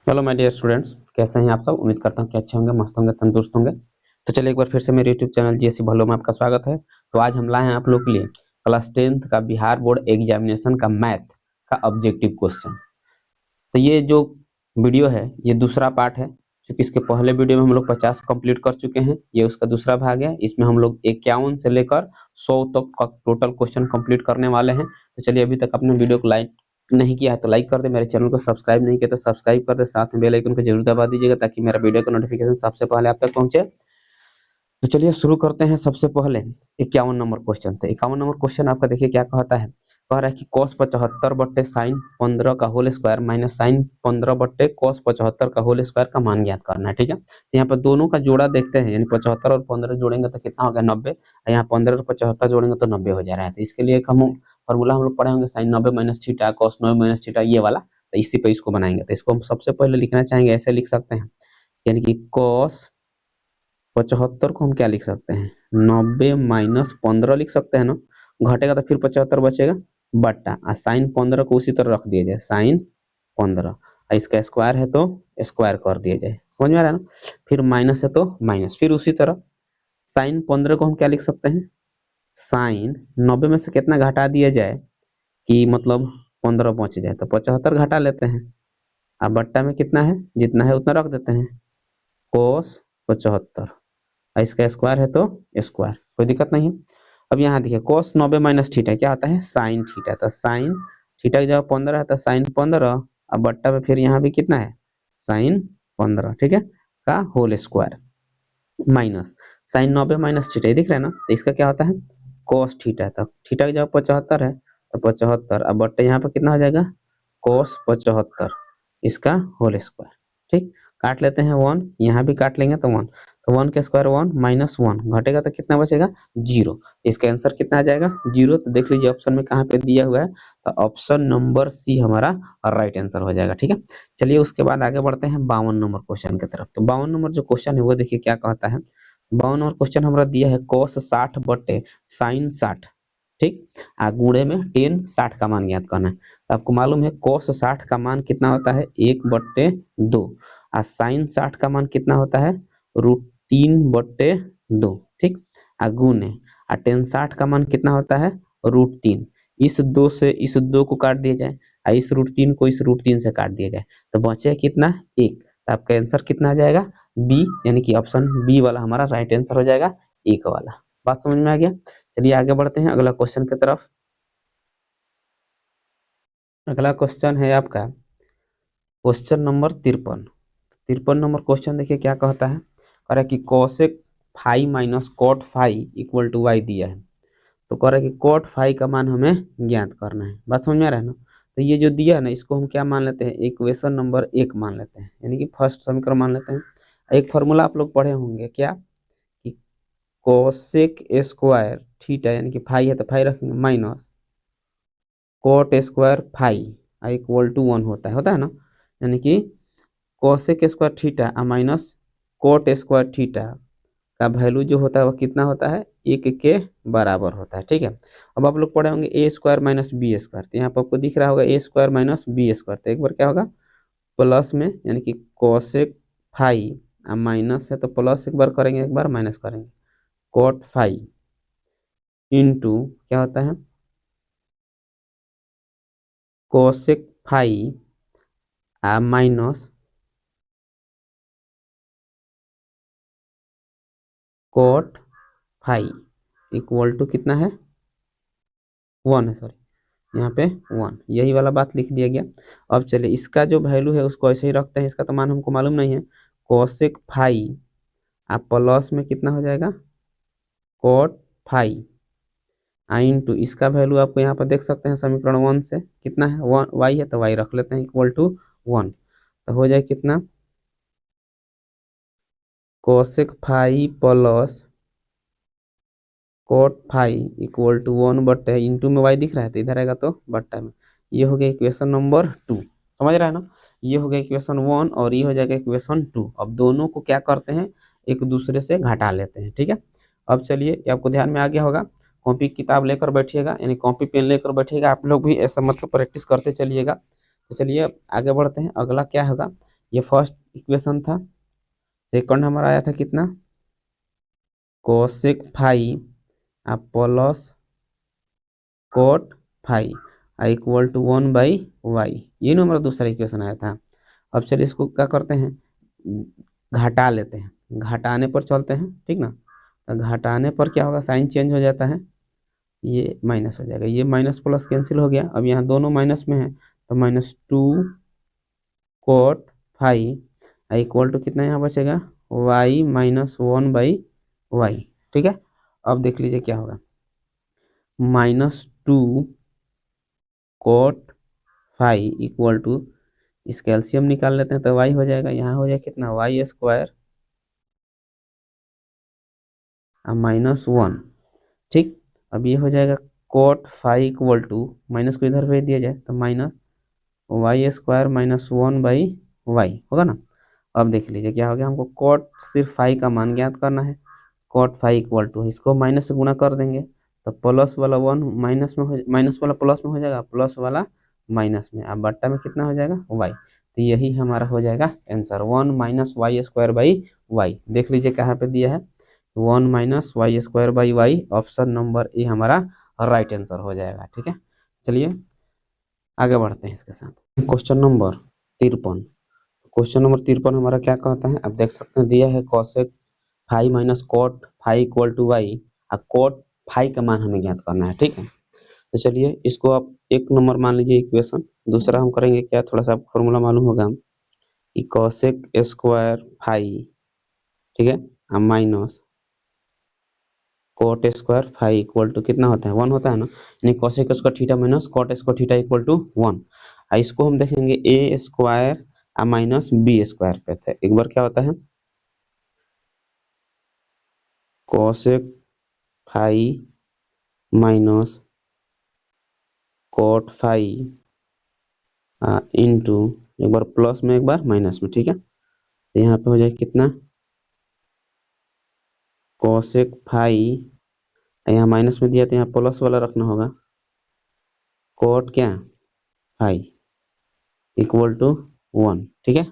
Hello my dear students, कैसे हैं आप सब। उम्मीद करता हूँ कि अच्छे होंगे, मस्त होंगे, तंदुरुस्त होंगे। तो चलिए एक बार फिर से मेरे यूट्यूब चैनल जीएससी भल्लो में आपका स्वागत है। तो आज हम लाए हैं आप लोग के लिए क्लास 10th का बिहार बोर्ड एग्जामिनेशन का मैथ का ऑब्जेक्टिव क्वेश्चन। तो ये जो वीडियो है ये दूसरा पार्ट है, क्योंकि इसके पहले वीडियो में हम लोग 50 कंप्लीट कर चुके हैं। ये उसका दूसरा भाग है। इसमें हम लोग 51 से लेकर 100 तक का टोटल क्वेश्चन कंप्लीट करने वाले हैं। तो चलिए, अभी तक अपने वीडियो को लाइक नहीं किया है तो लाइक कर दे, मेरे चैनल को सब्सक्राइब नहीं किया तो सब्सक्राइब कर दे, साथ में बेल आइकन को जरूर दबा दीजिएगा ताकि मेरा वीडियो का नोटिफिकेशन सबसे पहले आप तक पहुंचे। तो चलिए शुरू करते हैं। सबसे पहले 51 नंबर क्वेश्चन। तो 51 नंबर क्वेश्चन आपका देखिए क्या कहता है। कह रहा है कि cos 75 बट्टे साइन 15 का होल स्क्वायर माइनस साइन 15 बट्टे cos 75 का होल स्क्वायर का मान ज्ञात करना है। ठीक है, तो यहाँ पर दोनों का जोड़ा देखते हैं, यानी 75 और 15 जोड़ेंगे तो कितना होगा 90। यहाँ 15 और 75 जोड़ेंगे तो 90 हो जा रहा है। तो इसके लिए एक हम फॉर्मूला हम लोग पढ़े होंगे, sine 90 minus theta cos 90 minus theta, ये वाला। तो इसी पे इसको बनाएंगे। तो इसको हम सबसे पहले लिखना चाहेंगे, ऐसे लिख सकते हैं, यानी कि cos 75 को हम क्या लिख सकते हैं 90 माइनस 15 लिख सकते हैं ना। घटेगा तो फिर 75 बचेगा बट्टा साइन 15 को उसी तरह रख दिया जाए, साइन 15 इसका स्क्वायर है तो स्क्वायर कर दिया जाए। समझ में आ रहा है ना। फिर माइनस है तो माइनस, फिर उसी तरह साइन 15 को हम क्या लिख सकते हैं, साइन 90 में से कितना घटा दिया जाए कि मतलब 15 पहुंच जाए, तो 75 घटा लेते हैं। अब बट्टा में कितना है, जितना है उतना रख देते हैं, कोस 75 इसका स्क्वायर है तो स्क्वायर, कोई दिक्कत नहीं है। अब यहाँ देखिए cos 90 माइनस थीटा क्या आता है, साइन थीटा। तो साइन थीटा की जगह 15 है तो साइन 15, अब बट्टा में फिर यहाँ भी कितना है साइन 15, ठीक है, का whole square minus sine 90 minus theta, दिख रहा है ना। तो इसका क्या होता है cos थीटा। तो थीटा की जगह 75 है तो 75, अब बट्टे यहाँ पर कितना हो जाएगा cos 75 इसका होल स्क्वायर। ठीक, काट लेते हैं 1, यहाँ भी काट लेंगे तो 1, तो 1 का स्क्वायर 1 माइनस 1 घटेगा तो कितना बचेगा 0। इसका आंसर कितना आ जाएगा 0। तो देख लीजिए ऑप्शन में कहाँ पे दिया हुआ है, तो ऑप्शन नंबर सी हमारा राइट आंसर हो जाएगा। ठीक है, चलिए उसके बाद आगे बढ़ते हैं 52 नंबर क्वेश्चन की तरफ। तो 52 नंबर जो क्वेश्चन है वो देखिए क्या कहता है। 52 नंबर क्वेश्चन हमारा दिया है cos 60 बटे साइन 60, ठीक, गुणे में टेन 60 का मान ज्ञात करना है। तो आपको मालूम है cos 60 का मान कितना होता है 1/2, और साइन 60 का मान कितना होता है √3/2, ठीक, गुणे और टेन 60 का मान कितना होता है √3। इस 2 से इस 2 को काट दिया जाए और इस √3 को इस √3 से काट दिया जाए तो बचे कितना 1। तो आपका आंसर कितना आ जाएगा बी, यानी कि ऑप्शन बी वाला हमारा राइट आंसर हो जाएगा, 1 वाला। बात समझ में आ गया। चलिए आगे बढ़ते हैं अगला क्वेश्चन की तरफ। अगला क्वेश्चन है आपका क्वेश्चन नंबर 53 नंबर क्वेश्चन देखिए क्या कहता है। कह रहा है कि cosec phi minus cot phi equal to y दिया है। तो कह रहा है कि कॉट फाई का मान हमें ज्ञात करना है। बात समझ में आ रहा है ना। तो ये जो दिया है ना इसको हम क्या मान लेते हैं, इक्वेशन नंबर 1 मान लेते हैं, यानी कि फर्स्ट समीकरण मान लेते हैं। एक फॉर्मूला आप लोग पढ़े होंगे क्या, कि कोसेक स्क्वायर थीटा, यानी कि फाई है तो फाई रखेंगे, minus cot square phi equal to 1 होता है ना। यानी कि cosec square theta minus cot square theta का वैल्यू जो होता है वो कितना होता है 1 के बराबर होता है। ठीक है, अब आप लोग पढ़े होंगे ए स्क्वायर माइनस बी स्क्वायर। तो यहाँ पर आपको दिख रहा होगा ए स्क्वायर माइनस बी स्क्वायर। तो एक बार क्या होगा प्लस में, यानी कि कोसेक फाई माइनस है तो प्लस एक बार करेंगे, एक बार माइनस करेंगे, कोट फाई इंटू क्या होता है cosec phi minus cot phi equal to कितना है 1 है, सॉरी यहाँ पे 1, यही वाला बात लिख दिया गया। अब चलिए इसका जो वैल्यू है उसको ऐसे ही रखते हैं, इसका तो मान हमको मालूम नहीं है। कोसेक फाई आप प्लस में कितना हो जाएगा कोट फाई इंटू इसका वैल्यू आपको यहाँ पर देख सकते हैं समीकरण 1 से कितना है 1 वाई है तो वाई रख लेते हैं इक्वल टू 1। तो हो जाए कितना cosec phi plus cot phi equal to 1 बट्टे इंटू में वाई दिख रहा है तो इधर आएगा तो बट्टा में। ये हो गया इक्वेशन नंबर 2, समझ रहा है ना। ये हो गया इक्वेशन 1 और ये हो जाएगा इक्वेशन 2। अब दोनों को क्या करते हैं एक दूसरे से घटा लेते हैं। ठीक है, अब चलिए ये आपको ध्यान में आ गया होगा। कॉपी किताब लेकर बैठिएगा, यानी कॉपी पेन लेकर बैठिएगा, आप लोग भी ऐसा मतलब प्रैक्टिस करते चलिएगा। तो चलिए आगे बढ़ते हैं। अगला क्या होगा, ये फर्स्ट इक्वेशन था। सेकंड हमारा आया था कितना, cosec phi plus cot phi equal to 1/y, ये ना हमारा दूसरा इक्वेशन आया था। अब चलिए इसको क्या करते हैं, घटा लेते हैं, घटाने पर चलते हैं, ठीक ना। तो घटाने पर क्या होगा, साइन चेंज हो जाता है, ये माइनस हो जाएगा, ये माइनस प्लस कैंसिल हो गया। अब यहाँ दोनों माइनस में है तो -2 कोट फाई इक्वल टू कितना यहाँ बचेगा, y -1/y, ठीक है। अब देख लीजिए क्या होगा, -2 कोट फाई इक्वल टू, इस कैल्शियम निकाल लेते हैं तो y हो जाएगा, यहाँ हो जाएगा कितना, y² -1, ठीक। अब ये हो जाएगा cot phi equal to, minus को इधर भेज दिया जाए तो -y² -1/y होगा ना। अब देख लीजिए क्या हो गया, हमको कोट सिर्फ फाई का मान ज्ञात करना है। कोट फाई इक्वल टू, इसको माइनस से गुणा कर देंगे तो प्लस वाला 1 माइनस में हो, माइनस वाला प्लस में हो जाएगा, प्लस वाला माइनस में, अब बट्टा में कितना हो जाएगा, y। तो यही हमारा हो जाएगा आंसर, 1 - y²/y। देख लीजिए कहाँ पे दिया है, 1 - y²/y, ऑप्शन नंबर ए हमारा राइट आंसर हो जाएगा, ठीक है। चलिए आगे बढ़ते हैं इसके साथ, क्वेश्चन नंबर 53। क्वेश्चन नंबर 53 हमारा क्या कहता है, अब देख सकते हैं दिया है cosec phi minus cot phi equal to y, और कोट फाई का मान हमें ज्ञात करना है, ठीक है। तो चलिए इसको आप एक नंबर मान लीजिए इक्वेशन। दूसरा हम करेंगे क्या, थोड़ा सा फॉर्मूला मालूम होगा, कोसेक स्क्वायर फाई, ठीक है, minus cot square phi equal to कितना होता है, 1 होता है ना, यानी cosec square theta minus cot square theta equal to 1। इसको हम देखेंगे a square minus b square पे थे, एक बार क्या होता है, cosec phi minus cot phi into, एक बार प्लस में एक बार माइनस में, ठीक है। तो यहाँ पे हो जाए कितना, कोसेक फाई, यहाँ माइनस में दिया तो यहाँ प्लस वाला रखना होगा, कोट क्या फाई इक्वल टू 1, ठीक है।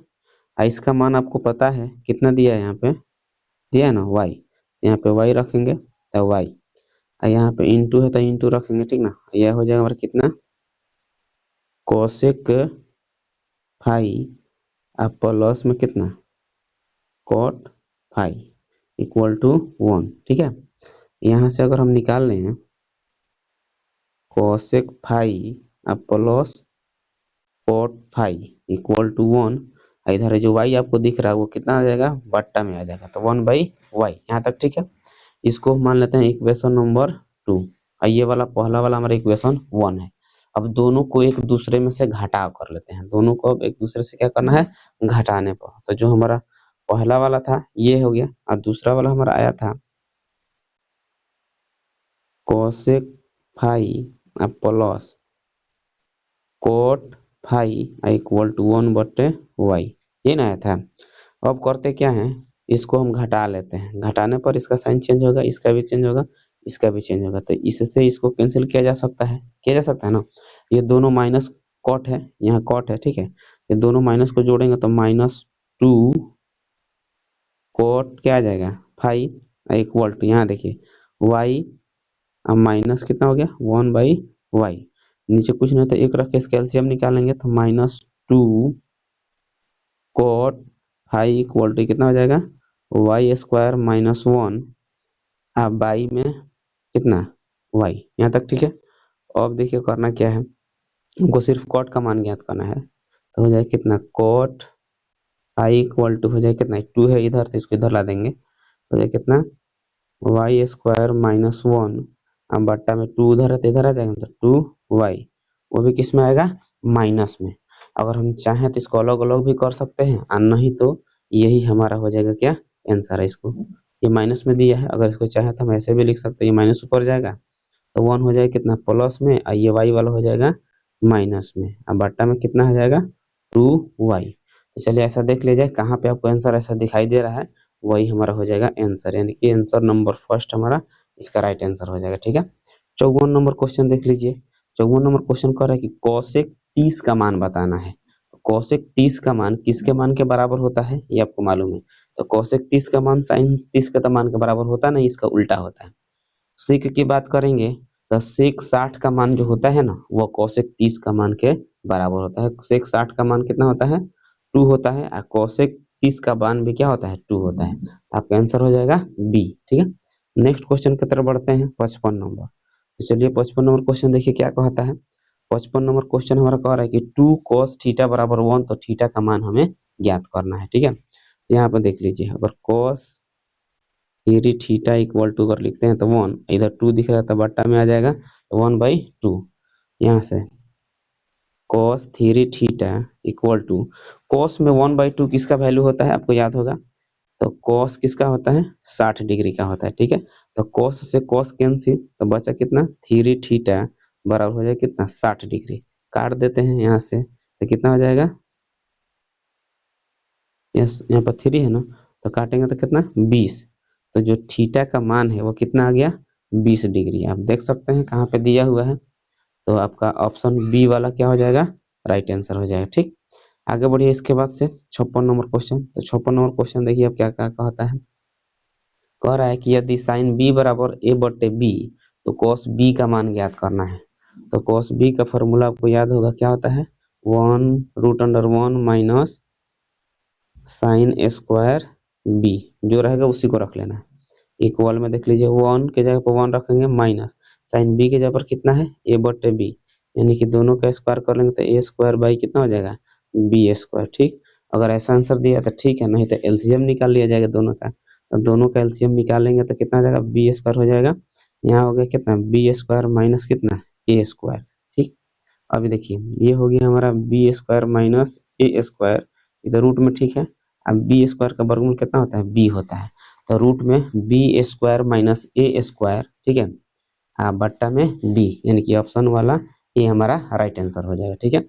इसका मान आपको पता है कितना दिया है, यहाँ पे दिया है ना y, यहाँ पे y रखेंगे तो y, यहाँ पे इंटू है तो इंटू रखेंगे, ठीक ना। यह हो जाएगा हमारा कितना, कोसेक फाई प्लस में कितना, कोट फाई इक्वल टू 1, ठीक है। यहाँ से अगर हम निकाल लें cosec phi plus cot phi equal to 1, इधर जो y आपको दिख रहा है वो कितना आ जाएगा, बट्टा में आ जाएगा, तो 1/y, यहाँ तक ठीक है। इसको मान लेते हैं इक्वेशन नंबर 2, ये वाला पहला वाला हमारा इक्वेशन 1 है। अब दोनों को एक दूसरे में से घटाव कर लेते हैं, दोनों को अब एक दूसरे से क्या करना है, घटाने पर। तो जो हमारा पहला वाला था ये हो गया, और दूसरा वाला हमारा आया था cosec phi plus cot phi equal to 1/y, ये ना आया था। अब करते क्या है, इसको हम घटा लेते हैं, घटाने पर इसका साइन चेंज होगा, इसका भी चेंज होगा, इसका भी चेंज होगा, तो इससे इसको कैंसिल किया जा सकता है, किया जा सकता है ना। ये दोनों माइनस कॉट है, यहाँ कॉट है, ठीक है। ये दोनों माइनस को जोड़ेंगे तो -2 कोट क्या आ जाएगा फाई इक्वल टू, यहाँ देखिए y, अब माइनस कितना हो गया 1/y, नीचे कुछ नहीं तो एक रख के इसका एलसीएम निकालेंगे तो -2 कोट फाई इक्वल टू कितना हो जाएगा, y² -1, अब बाई में कितना y, यहाँ तक ठीक है। अब देखिए करना क्या है, हमको सिर्फ कोट का मान ज्ञात करना है, तो हो जाए कितना, कोट फाई इक्वल टू हो जाए कितना, 2 है इधर तो इसको इधर ला देंगे, हो जाए कितना y² -1, अब बट्टा में 2 उधर है तो इधर आ जाएगा, तो 2y, वो भी किस में आएगा, माइनस में। अगर हम चाहें तो इसको अलग अलग भी कर सकते हैं, और नहीं तो यही हमारा हो जाएगा क्या आंसर है। इसको ये माइनस में दिया है, अगर इसको चाहे तो हम ऐसे भी लिख सकते हैं, ये माइनस ऊपर जाएगा तो 1 हो जाएगा कितना प्लस में, और ये y वाला हो जाएगा माइनस में, अब बट्टा में कितना हो जाएगा 2y। तो चलिए ऐसा देख लीजिए कहाँ पे आपको आंसर ऐसा दिखाई दे रहा है, वही हमारा हो जाएगा आंसर, यानी कि आंसर नंबर फर्स्ट हमारा इसका राइट आंसर हो जाएगा, ठीक है। 54 नंबर क्वेश्चन देख लीजिए। 54 नंबर क्वेश्चन कर रहा है कि कोसेक 30 का मान बताना है। कोसेक 30 का मान किसके मान के बराबर होता है ये आपको मालूम है। तो कोसेक 30 का मान साइन 30 का मान के बराबर होता है, नहीं इसका उल्टा होता है। सेक की बात करेंगे तो सेक 60 का मान जो होता है ना वो कोसेक 30 का मान के बराबर होता है। सेक 60 का मान कितना होता है 2 होता है और कोसेक 30 का मान भी क्या होता है 2 होता है। तो आपका आंसर हो जाएगा बी। ठीक है, नेक्स्ट क्वेश्चन की तरफ बढ़ते हैं 55 नंबर। तो चलिए 55 नंबर क्वेश्चन देखिए क्या कहता है। 55 नंबर क्वेश्चन हमारा कह रहा है कि 2 cos थीटा बराबर 1, तो थीटा का मान हमें ज्ञात करना है। ठीक है, यहाँ पर देख लीजिए अगर cos 3 थीटा इक्वल टू अगर लिखते हैं तो 1, इधर 2 दिख रहा है तो बट्टा में आ जाएगा तो 1/2। यहाँ से cos 3 theta equal to cos में 1/2 किसका वैल्यू होता है आपको याद होगा। तो cos किसका होता है 60 डिग्री का होता है। ठीक है, तो cos से cos कैंसिल तो बचा कितना 3 थीटा बराबर हो जाएगा कितना 60 डिग्री। काट देते हैं यहाँ से तो कितना हो जाएगा, यस यहाँ पर 3 है ना तो काटेंगे तो कितना 20। तो जो थीटा का मान है वो कितना आ गया 20 डिग्री। आप देख सकते हैं कहाँ पे दिया हुआ है, तो आपका ऑप्शन बी वाला क्या हो जाएगा राइट आंसर हो जाएगा। ठीक, आगे बढ़िए इसके बाद से 56 नंबर क्वेश्चन। तो 56 नंबर क्वेश्चन देखिए अब क्या क्या कहता है। कह रहा है कि यदि साइन बी बराबर ए बटे बी तो कॉस बी का मान ज्ञात करना है। तो कॉस बी का फॉर्मूला आपको याद होगा क्या होता है 1√1 माइनस साइन स्क्वायर बी, जो रहेगा उसी को रख लेना है। इक्वल में देख लीजिए 1 के जगह पर 1 रखेंगे माइनस साइन बी के जगह पर कितना है ए बटे बी, यानी कि दोनों का स्क्वायर कर लेंगे तो ए स्क्वायर बाई कितना हो जाएगा बी स्क्वायर। ठीक, अगर ऐसा आंसर दिया तो ठीक है, नहीं तो एलसीएम निकाल लिया जाएगा दोनों का। तो दोनों का एलसीएम निकालेंगे तो कितना हो जाएगा बी स्क्वायर हो जाएगा। यहाँ हो गया कितना बी स्क्वायर माइनस कितना ए स्क्वायर। ठीक, अभी देखिए ये हो गया हमारा बी स्क्वायर माइनस ए स्क्वायर, इधर रूट में ठीक है। अब बी स्क्वायर का वर्गमूल कितना होता है बी होता है, तो रूट में बी स्क्वायर माइनस ए स्क्वायर। ठीक है, हाँ बट्टा में बी, यानी कि ऑप्शन वाला ये हमारा राइट आंसर हो जाएगा। ठीक है,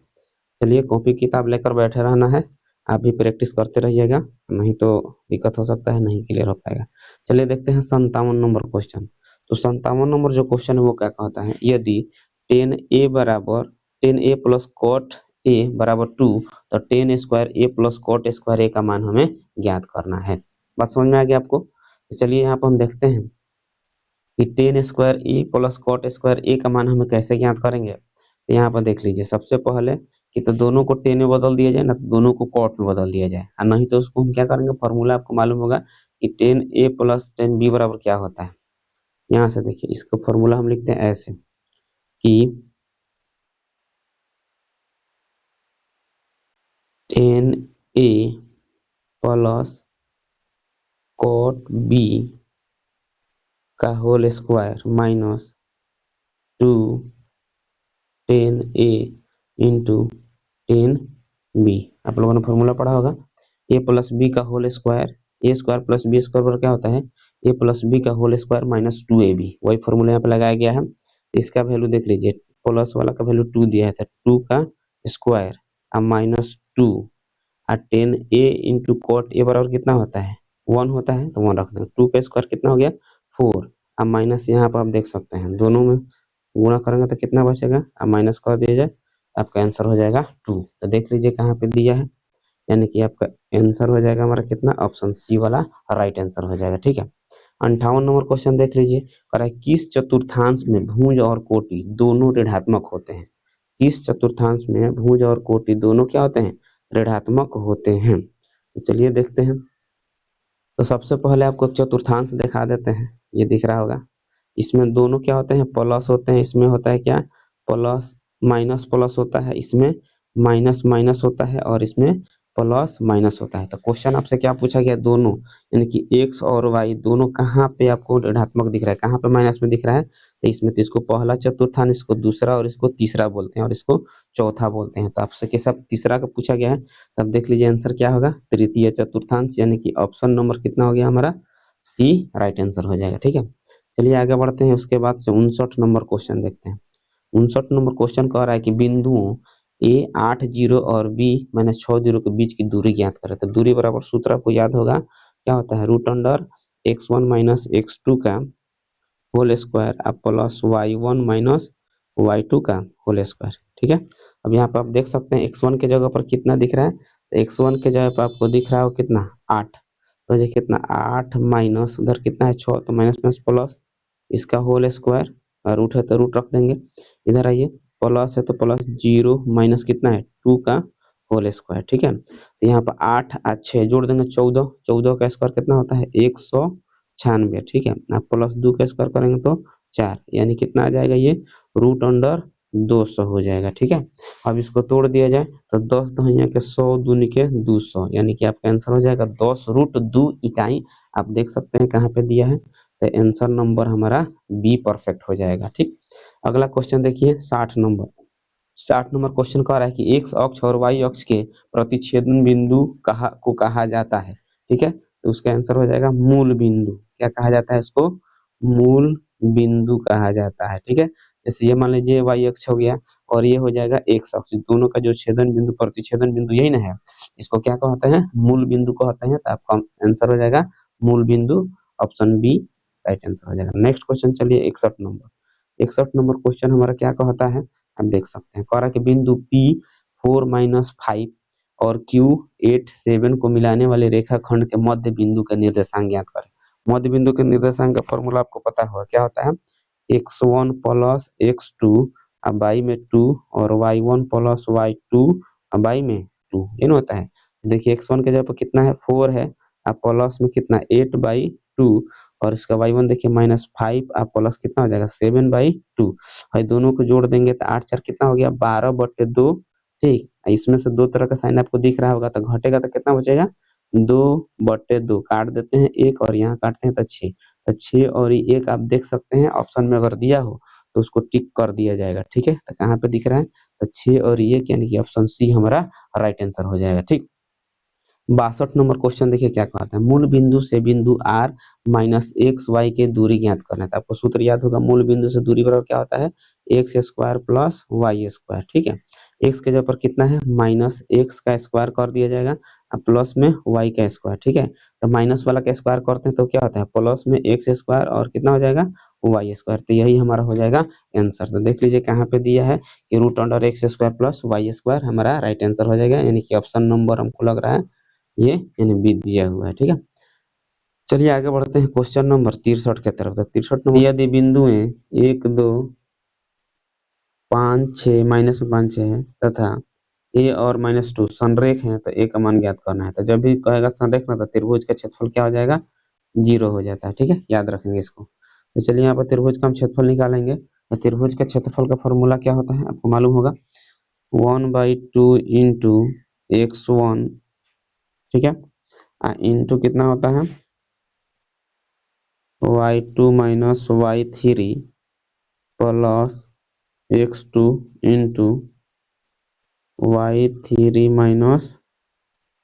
चलिए कॉपी किताब लेकर बैठे रहना है, आप भी प्रैक्टिस करते रहिएगा, नहीं तो दिक्कत हो सकता है नहीं क्लियर हो पाएगा। चलिए देखते हैं 57 नंबर क्वेश्चन। तो 57 नंबर जो क्वेश्चन है वो क्या कहता है, यदि 10a बराबर 10a प्लस कॉट ए बराबर 2 तो 10 स्क्वायर ए प्लस कॉट स्क्वायर ए का मान हमें ज्ञात करना है। बात समझ में आ गया आपको। तो चलिए यहाँ पर हम देखते हैं कि 10 स्क्वायर ए प्लस कॉट स्क्वायर ए का मान हमें कैसे ज्ञात करेंगे। तो यहाँ पर देख लीजिए सबसे पहले कि तो दोनों को 10 में बदल दिया जाए ना तो दोनों को कॉट में बदल दिया जाए, और नहीं तो उसको हम क्या करेंगे फॉर्मूला आपको मालूम होगा कि 10a प्लस 10b बराबर क्या होता है। यहाँ से देखिए इसको फॉर्मूला हम लिखते हैं ऐसे कि 10a प्लस कॉट b का whole square minus 2 10a into 10b। आप लोगों ने फॉर्मूला पढ़ा होगा a प्लस बी का whole square, a square plus b square पर क्या होता है a प्लस बी का होल स्क्वायर माइनस 2ab, वही फॉर्मूला यहाँ पे लगाया गया है। इसका वैल्यू देख लीजिए प्लस वाला का वैल्यू 2 दिया है तो 2 का स्क्वायर और माइनस 2 और 10a इंटू कॉट ए बराबर कितना होता है 1 होता है, तो 1 रख दें। 2 का स्क्वायर कितना हो गया 4, अब माइनस यहाँ पर आप देख सकते हैं दोनों में गुणा करेंगे तो कितना बचेगा, अब माइनस कर दिया जाए आपका आंसर हो जाएगा 2। तो देख लीजिए कहाँ पे दिया है, यानी कि आपका आंसर हो जाएगा हमारा कितना ऑप्शन सी वाला राइट आंसर हो जाएगा। ठीक है, 58 नंबर क्वेश्चन देख लीजिए, कह रहा है किस चतुर्थांश में भुज और कोटि दोनों ऋणात्मक होते हैं। किस चतुर्थांश में भुज और कोटि दोनों क्या होते हैं ऋणात्मक होते हैं। तो चलिए देखते हैं। तो सबसे पहले आपको चतुर्थांश दिखा देते हैं, ये दिख रहा होगा, इसमें दोनों क्या होते हैं प्लस होते हैं, इसमें होता है क्या प्लस माइनस प्लस होता है, इसमें माइनस माइनस होता है और इसमें प्लस माइनस होता है। तो क्वेश्चन आपसे क्या पूछा गया दोनों, यानी कि एक्स और वाई दोनों कहाँ पे आपको ऋणात्मक दिख रहा है, कहाँ पे माइनस में दिख रहा है। तो इसमें तो इसको पहला चतुर्थांश, इसको दूसरा और इसको तीसरा बोलते हैं और इसको चौथा बोलते हैं। तो आपसे कैसा तीसरा का पूछा गया है, तब देख लीजिए आंसर क्या होगा तृतीय चतुर्थांश, यानी कि ऑप्शन नंबर कितना हो गया हमारा सी राइट आंसर हो जाएगा। ठीक है, चलिए आगे बढ़ते हैं। उसके बाद से 59 नंबर क्वेश्चन देखते हैं। 59 नंबर क्वेश्चन कह रहा है कि बिंदुओं ए 8 0 और बी माइनस 6 0 के बीच की दूरी ज्ञात करें। तो दूरी बराबर सूत्र आपको याद होगा क्या होता है root under x1 minus x2 का whole square plus y1 minus y2 का होल स्क्वायर। ठीक है, अब यहाँ पर आप देख सकते हैं x1 के जगह पर कितना दिख रहा है, तो x1 के जगह पर आपको दिख रहा हो कितना 8, तो ये कितना 8 माइनस उधर कितना है 6, तो माइनस माइनस प्लस इसका होल स्क्वायर, और रूट है तो रूट रख देंगे। इधर आइए, प्लस है तो प्लस 0 माइनस कितना है 2 का होल स्क्वायर। ठीक है, तो यहाँ पर 8 और 6 जोड़ देंगे 14, 14 का स्क्वायर कितना होता है 196। ठीक है, आप प्लस 2 का स्क्वायर करेंगे तो 4, यानी कितना आ जाएगा ये रूट अंडर 200 हो जाएगा। ठीक है, अब इसको तोड़ दिया जाए तो 10 दुनिया के 100 दूनी के 200, यानी कि आपका आंसर हो जाएगा 10 रूट 2 इकाई। आप देख सकते हैं कहाँ पे दिया है, तो आंसर नंबर हमारा बी परफेक्ट हो जाएगा। ठीक, अगला क्वेश्चन देखिए 60 नंबर। 60 नंबर क्वेश्चन कह रहा है कि एक्स अक्ष और वाई अक्ष के प्रतिच्छेदन बिंदु को कहा जाता है। ठीक है, तो उसका आंसर हो जाएगा मूल बिंदु। क्या कहा जाता है इसको, मूल बिंदु कहा जाता है। ठीक है, जैसे ये मान लीजिए वाई अक्ष हो गया और ये हो जाएगा एक्स अक्ष, दोनों का जो छेदन बिंदु प्रतिच्छेदन बिंदु यही ना है, इसको क्या कहते हैं मूल बिंदु कहते हैं। तो आपका आंसर हो जाएगा मूल बिंदु, ऑप्शन बी राइट आंसर हो जाएगा। नेक्स्ट क्वेश्चन चलिए 61 नंबर। 61 नंबर क्वेश्चन हमारा क्या कहता है, आप देख सकते हैं, कह रहा है कि बिंदु P4-5 और Q8-7 को मिलाने वाले रेखाखंड के मध्य बिंदु का निर्देशांक ज्ञात करें। मध्य बिंदु के निर्देशांक का फॉर्मूला आपको पता होगा, क्या होता है x1 प्लस x2 बाई में 2 और y1 प्लस y2 बाई में 2, ये ना होता है। देखिए x1 के जगह पर कितना है 4 है, आप प्लस में कितना 8/2, और इसका y1 देखिए -5, आप प्लस कितना हो जाएगा 7/2, और दोनों को जोड़ देंगे तो 8 4 कितना हो गया 12/2। ठीक, इसमें से दो तरह का साइन आपको दिख रहा होगा, तो घटेगा तो कितना बचेगा 2/2, काट देते हैं एक और यहाँ काटते हैं तो 6, तो 6 और ये एक आप देख सकते हैं ऑप्शन में अगर दिया हो तो उसको टिक कर दिया जाएगा। ठीक है, तो कहाँ पे दिख रहा है, तो 6 और ये यानी कि ऑप्शन सी हमारा राइट आंसर हो जाएगा। ठीक, 62 नंबर क्वेश्चन देखिए क्या कहता है, मूल बिंदु से बिंदु r माइनस एक्स वाई की दूरी ज्ञात करना है। तो आपको सूत्र याद होगा, मूल बिंदु से दूरी बराबर क्या होता है x square plus y square. ठीक है, एक्स के जगह पर कितना है माइनस एक्स का स्क्वायर कर दिया जाएगा और प्लस में वाई का स्क्वायर। ठीक है, तो माइनस वाला का स्क्वायर करते हैं तो क्या होता है प्लस में एक्स स्क्वायर और कितना हो जाएगा वाई स्क्वायर, तो यही हमारा हो जाएगा आंसर। तो देख लीजिए कहाँ पे दिया है कि root under x square plus y square हमारा राइट आंसर हो जाएगा, यानी कि ऑप्शन नंबर हमको लग रहा है ये यानी बी दिया हुआ है। ठीक है, चलिए आगे बढ़ते हैं क्वेश्चन नंबर 63 के तरफ। 63 नंबर, यदि बिंदुएं 1 2 5 6 माइनस में 5 6 है तथा ए और -2 संरेख है तो ए का मान ज्ञात करना है। तो जब भी कहेगा संरेख ना तो त्रिभुज का क्षेत्रफल क्या हो जाएगा 0 हो जाता है। ठीक है, याद रखेंगे इसको। तो चलिए यहाँ पर त्रिभुज का हम क्षेत्रफल निकालेंगे, तो त्रिभुज का क्षेत्रफल का फॉर्मूला क्या होता है आपको मालूम होगा 1/2 इंटू x1। ठीक है, इंटू कितना होता है y2 minus y3 plus x2 into y3 minus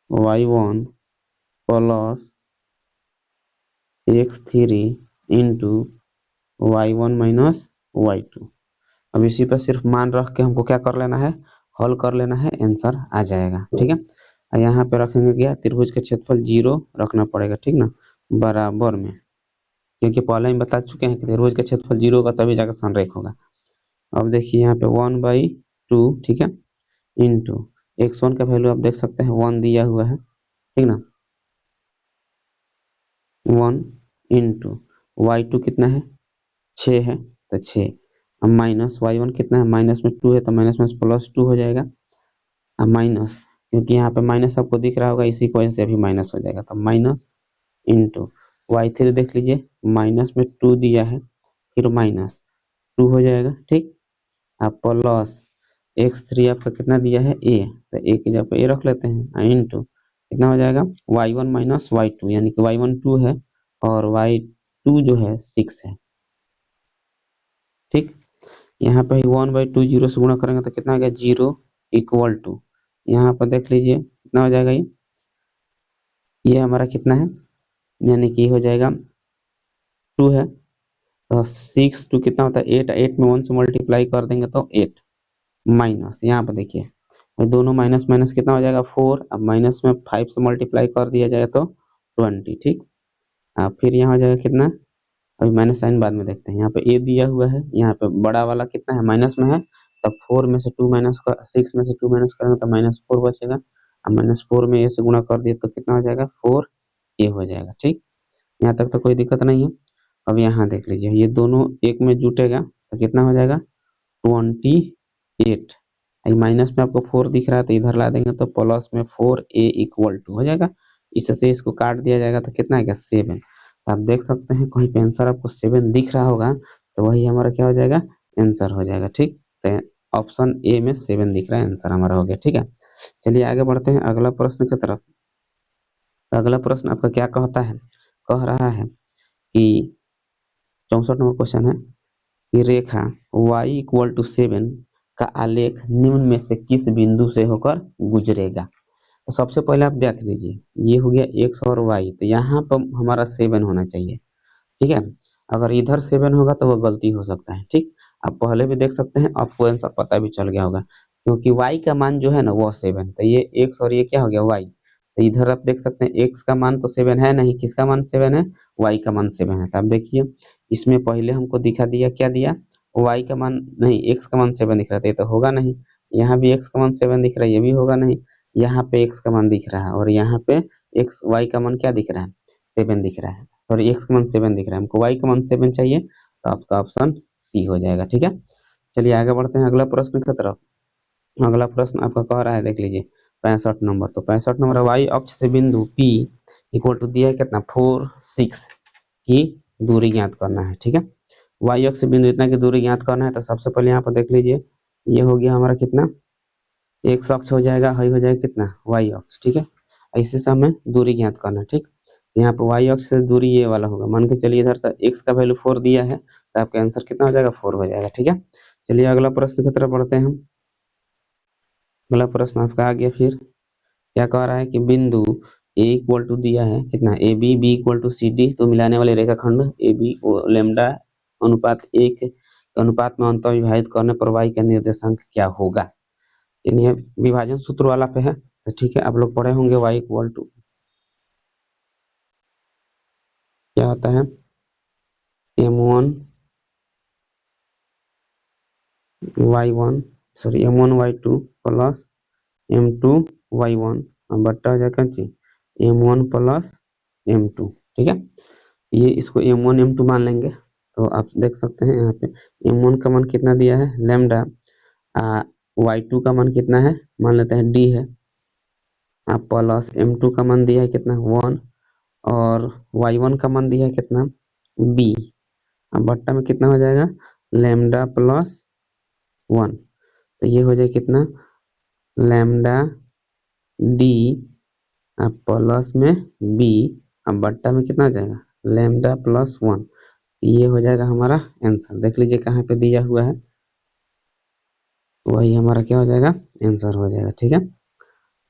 y1 plus x3 into y1 minus y2। अब इसी पर सिर्फ मान रख के हमको क्या कर लेना है हल कर लेना है, आंसर आ जाएगा। ठीक है, यहाँ पे रखेंगे क्या त्रिभुज का क्षेत्रफल 0 रखना पड़ेगा। ठीक ना, बराबर में, क्योंकि पहले ही बता चुके हैं कि त्रिभुज का क्षेत्रफल 0 होगा तभी जाकर संरेख होगा। अब देखिए यहाँ पे 1/2, ठीक है, इंटू x1 का वैल्यू आप देख सकते हैं 1 दिया हुआ है। ठीक ना, 1 इंटू y2 कितना है 6 है तो 6, अब माइनस y1 कितना है माइनस में 2 है तो माइनस माइनस प्लस 2 हो जाएगा, अब माइनस क्योंकि यहाँ पे माइनस आपको दिख रहा होगा इसी की वजह से अभी माइनस हो जाएगा, तो माइनस इंटू y3 देख लीजिए माइनस में 2 दिया है फिर माइनस 2 हो जाएगा। ठीक, अब प्लस x3 आपका कितना दिया है a, तो a की जगह पे a रख लेते हैं इंटू कितना हो जाएगा y1 माइनस y2, यानी कि y1 2 है और y2 जो है 6 है। ठीक, यहाँ पे 1/2 0 से गुणा करेंगे तो कितना आ गया 0 इक्वल टू, यहाँ पर देख लीजिए कितना हो जाएगा ये हमारा कितना है, यानी कि हो जाएगा 2 है तो 6 2 कितना होता है 8, 8 में 1 से मल्टीप्लाई कर देंगे तो 8 माइनस, यहाँ पर देखिए और दोनों माइनस माइनस कितना हो जाएगा 4, अब माइनस में 5 से मल्टीप्लाई कर दिया जाएगा तो 20। ठीक, अब फिर यहाँ हो जाएगा कितना अभी माइनस साइन बाद में देखते हैं। यहाँ पे ए दिया हुआ है, यहाँ पे बड़ा वाला कितना है, माइनस में है, तब 4 में से 2 माइनस कर 6 में से 2 माइनस करेंगे तो -4 बचेगा। अब -4 में ए से गुणा कर दिए तो कितना हो जाएगा, 4a हो जाएगा। ठीक, यहाँ तक तो कोई दिक्कत नहीं है। अब यहाँ देख लीजिए, ये दोनों एक में जुटेगा तो कितना हो जाएगा, 28। माइनस में आपको 4 दिख रहा है तो इधर ला देंगे तो प्लस में 4a इक्वल टू हो जाएगा। इससे इसको काट दिया जाएगा तो कितना आएगा, 7। तो आप देख सकते हैं कहीं पे आंसर आपको 7 दिख रहा होगा तो वही हमारा क्या हो जाएगा, आंसर हो जाएगा। ठीक, तो ऑप्शन ए में 7 दिख रहा है, आंसर हमारा हो गया। ठीक है, चलिए आगे बढ़ते हैं अगला प्रश्न की तरफ। तो अगला प्रश्न आपका क्या कहता है, कह रहा है कि 64 नंबर क्वेश्चन है कि रेखा y इक्वल टू 7 का आलेख निम्न में से किस बिंदु से होकर गुजरेगा। तो सबसे पहले आप देख लीजिए, ये हो गया x और y, तो यहाँ पर हमारा 7 होना चाहिए। ठीक है, अगर इधर 7 होगा तो वो गलती हो सकता है। ठीक, आप पहले भी देख सकते हैं, आपको आंसर पता भी चल गया होगा क्योंकि y का मान जो है ना वो 7, तो ये x और ये क्या हो गया, y। तो इधर आप देख सकते हैं x का मान तो 7 है नहीं, किसका मान 7 है, y का मान 7 है। तो आप देखिए इसमें पहले हमको दिखा दिया, क्या दिया, y का मान नहीं, x का मान 7 दिख रहा था, ये तो होगा नहीं। यहाँ भी x का मान 7 दिख रहा है, ये भी होगा नहीं। यहाँ पे x का मान दिख रहा है और यहाँ पे y का मान क्या दिख रहा है, 7 दिख रहा है। सॉरी, x का मान 7 दिख रहा है, हमको y का मान 7 चाहिए, तो आपका ऑप्शन सी हो जाएगा। ठीक है, चलिए आगे बढ़ते हैं अगला प्रश्न की तरफ। अगला प्रश्न आपका कह रहा है, देख लीजिए 65 नंबर। तो 65 नंबर y अक्ष से बिंदु P इक्वल टू दिया है कितना, 4 6 की दूरी ज्ञात करना है। ठीक है, y अक्ष से बिंदु इतना की दूरी ज्ञात करना है। तो सबसे पहले यहाँ पर देख लीजिए, ये हो गया हमारा कितना, x अक्ष हो जाएगा, हाई हो जाएगा कितना, y अक्ष। ठीक है, इसी से हमें दूरी ज्ञात करना है। ठीक, यहाँ पे y अक्ष से दूरी ये वाला होगा, मान के चलिए इधर तक x का वैल्यू 4 दिया है तो आपका आंसर कितना हो जाएगा, 4 हो जाएगा। ठीक है, चलिए अगला प्रश्न की तरफ बढ़ते हैं हम। अगला प्रश्न आपका आ गया, फिर क्या कह रहा है कि बिंदु a इक्वल टू दिया है कितना, a b, b equal to c d, तो मिलाने वाले रेखाखंड ए बी को लैम्डा अनुपात 1 के अनुपात में अंतर विभाजित करने पर y का निर्देशांक क्या होगा। ये विभाजन सूत्र वाला पे है, तो ठीक है आप लोग पढ़े होंगे, y इक्वल टू क्या होता है, m1 y1 sorry m1 y2 plus m2 y1 बट्टा जाकर m1 प्लस m2। ठीक है, ये इसको m1 m2 मान लेंगे तो आप देख सकते हैं यहाँ पे m1 का मान कितना दिया है, लैम्डा, y2 का मान कितना है, मान लेते हैं d है, प्लस m2 का मान दिया है कितना, 1, और y1 का मान दिया है कितना, b। अब बट्टा में कितना हो जाएगा, लैम्डा प्लस 1, तो ये हो जाए कितना, लैम्डा डी प्लस में b, अब बट्टा में कितना आ जाएगा, लैम्डा प्लस 1। ये हो जाएगा हमारा आंसर। देख लीजिए कहाँ पे दिया हुआ है, वही हमारा क्या हो जाएगा, आंसर हो जाएगा। ठीक है,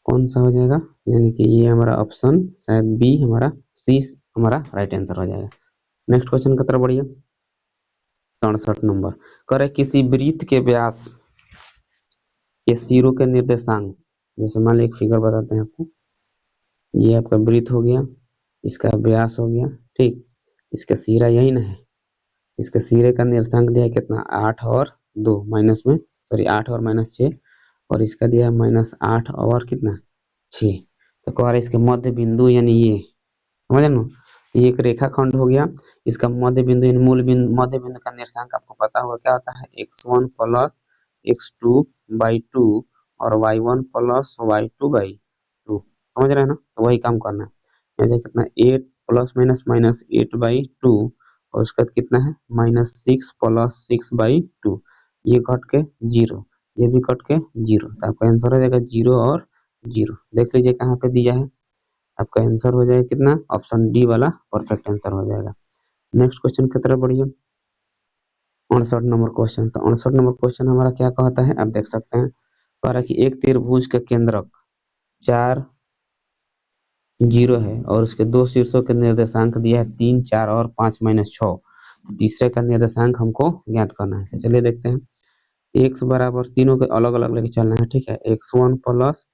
कौन सा हो जाएगा, यानी कि ये हमारा ऑप्शन शायद बी, हमारा सी हमारा राइट आंसर हो जाएगा। नेक्स्ट क्वेश्चन की तरफ बढ़िए। 67 नंबर, करे किसी वृत्त के व्यास के सिरों के निर्देशांक, जैसे मान लीजिए एक फिगर बताते हैं आपको, ये आपका वृत्त हो गया, इसका व्यास हो गया। ठीक, इसका सिरा यही ना है, इसके सिरे का निर्देशांक दिया है कितना, 8 और 2 माइनस में, सॉरी 8 और -6, और इसका दिया है -8 और कितना, 6। तो कह रहा है इसके मध्य बिंदु यानी ये, समझ ना, ये एक रेखाखंड हो गया, इसका मध्य बिंदु यानी मूल बिंदु, मध्य बिंदु का निर्देशांक आपको पता होगा क्या होता है, x1 प्लस x2/2 और y1 प्लस y2/2। समझ रहे हैं ना, तो वही काम करना है। यहाँ कितना 8 प्लस माइनस माइनस 8/2 और उसका कितना है -6 प्लस 6/2, ये कट के 0, ये भी कट के 0, तो आपका आंसर हो जाएगा 0 और 0। देख लीजिए कहाँ पे दिया है, आपका आंसर हो जाएगा कितना, ऑप्शन डी वाला परफेक्ट आंसर हो जाएगा। नेक्स्ट क्वेश्चन की तरफ बढ़िए। 68 नंबर क्वेश्चन, तो 68 नंबर क्वेश्चन हमारा क्या कहता है, आप देख सकते हैं, कह रहा है कि एक त्रिभुज के केंद्रक 4 0 है और उसके दो शीर्षों के निर्देशांक दिया है 3 4 और 5 -6। तो तीसरे का निर्देशांक हमको ज्ञात करना है। तो चलिए देखते हैं, x बराबर तीनों के अलग अलग लेके चलना है। ठीक है, x1 plus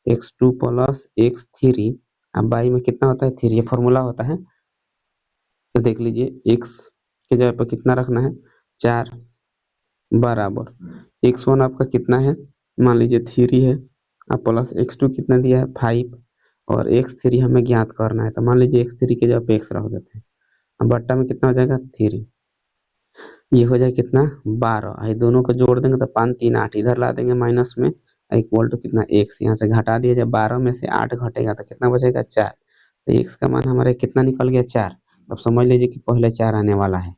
x2 plus x3, अब y में कितना होता है 3, ये फॉर्मूला होता है। तो देख लीजिए x की जगह पर कितना रखना है 4 बराबर x1 आपका कितना है, मान लीजिए 3 है, अब प्लस x2 कितना दिया है 5 और x3 हमें ज्ञात करना है, तो मान लीजिए x3 की जगह पे x रख देते हैं। अब बट्टा में कितना हो जाएगा 3, ये हो जाए कितना 12, ये दोनों को जोड़ देंगे तो 5 3 8, इधर ला देंगे माइनस में, इक्वल टू कितना x, यहाँ से घटा दिया जाए 12 में से 8 घटेगा तो कितना बचेगा 4, तो x का मान हमारे कितना निकल गया 4। अब समझ लीजिए कि पहले 4 आने वाला है,